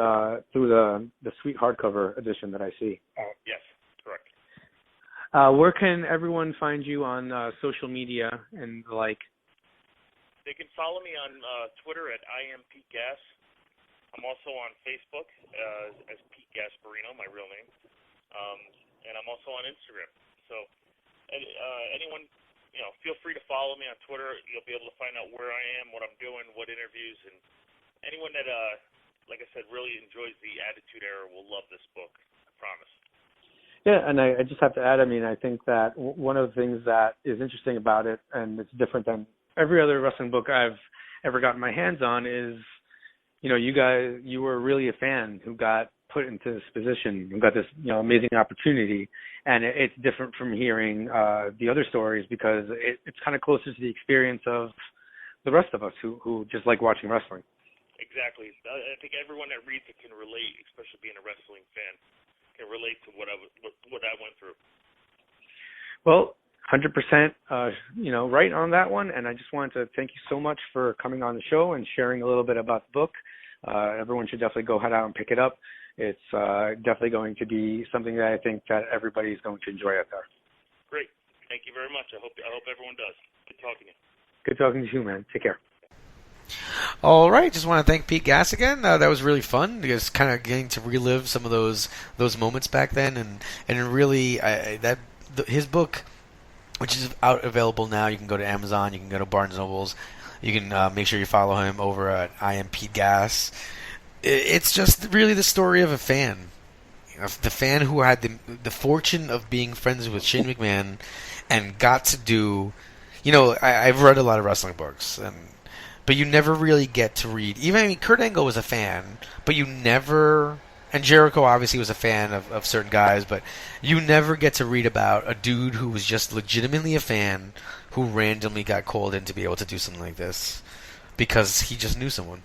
through the sweet hardcover edition that I see. Yes, correct. Where can everyone find you on social media and the like? They can follow me on Twitter at @IamPeteGas. I'm also on Facebook as Pete Gasparino, my real name, and I'm also on Instagram. So anyone, feel free to follow me on Twitter. You'll be able to find out where I am, what I'm doing, what interviews, and anyone that, like I said, really enjoys the Attitude Era will love this book. I promise. Yeah, and I just have to add, I think that one of the things that is interesting about it, and it's different than every other wrestling book I've ever gotten my hands on, is, you were really a fan who got put into this position, who got this, amazing opportunity. And it's different from hearing the other stories because it's kind of closer to the experience of the rest of us who just like watching wrestling. Exactly. I think everyone that reads it can relate, especially being a wrestling fan, can relate to what I went through. Well, 100%, right on that one. And I just wanted to thank you so much for coming on the show and sharing a little bit about the book. Everyone should definitely go head out and pick it up. It's definitely going to be something that I think that everybody's going to enjoy out there. Great. Thank you very much. I hope everyone does. Good talking to you. Good talking to you, man. Take care. All right, just want to thank Pete Gass again. That was really fun. Just kind of getting to relive some of those moments back then, and really his book, which is out available now. You can go to Amazon. You can go to Barnes & Nobles. You can make sure you follow him over at I Am Pete Gass. It's just really the story of a fan. The fan who had the fortune of being friends with Shane McMahon and got to do... I've read a lot of wrestling books, but you never really get to read... Kurt Angle was a fan, but you never... And Jericho obviously was a fan of certain guys, but you never get to read about a dude who was just legitimately a fan who randomly got called in to be able to do something like this because he just knew someone.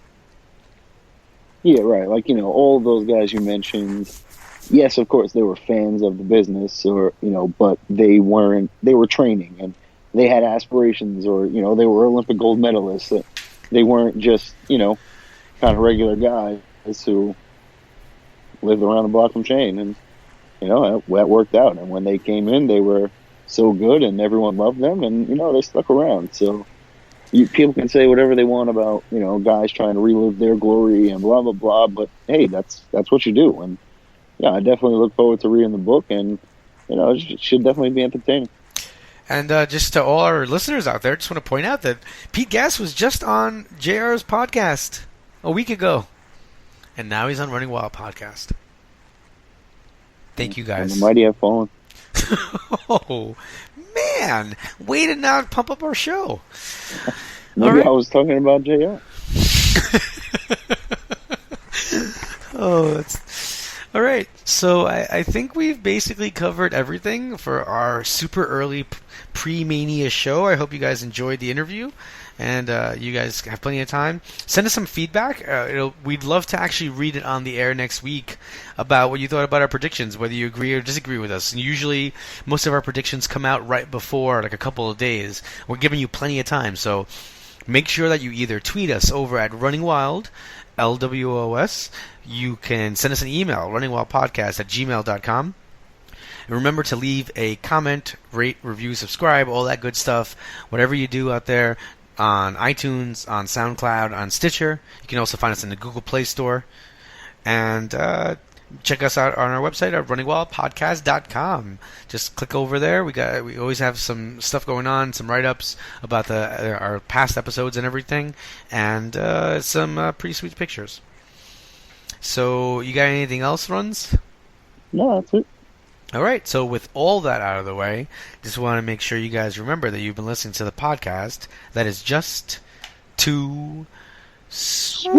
Yeah, right. All of those guys you mentioned, yes, of course, they were fans of the business, but they were training and they had aspirations, or, they were Olympic gold medalists. They weren't just, kind of regular guys who lived around the block from Shane, and that worked out. And when they came in, they were so good, and everyone loved them, and they stuck around. So people can say whatever they want about guys trying to relive their glory and blah blah blah, but hey, that's what you do. And yeah, I definitely look forward to reading the book, and it should definitely be entertaining. And just to all our listeners out there, just want to point out that Pete Gass was just on JR's podcast a week ago. And now he's on Running Wild podcast. Thank you, guys. And the mighty have fallen. Oh, man. Way to not pump up our show. Maybe I was talking about JR. All right. So I think we've basically covered everything for our super early pre-Mania show. I hope you guys enjoyed the interview. And you guys have plenty of time. Send us some feedback. We'd love to actually read it on the air next week about what you thought about our predictions, whether you agree or disagree with us. And usually, most of our predictions come out right before, like a couple of days. We're giving you plenty of time. So make sure that you either tweet us over at Running Wild, LWOS. You can send us an email, runningwildpodcast@gmail.com. And remember to leave a comment, rate, review, subscribe, all that good stuff. Whatever you do out there, on iTunes, on SoundCloud, on Stitcher. You can also find us in the Google Play Store. And check us out on our website at runningwildpodcast.com. Just click over there. We always have some stuff going on, some write-ups about our past episodes and everything, and some pretty sweet pictures. So, you got anything else, Runz? No, that's it. All right. So, with all that out of the way, just want to make sure you guys remember that you've been listening to the podcast that is just too sweet.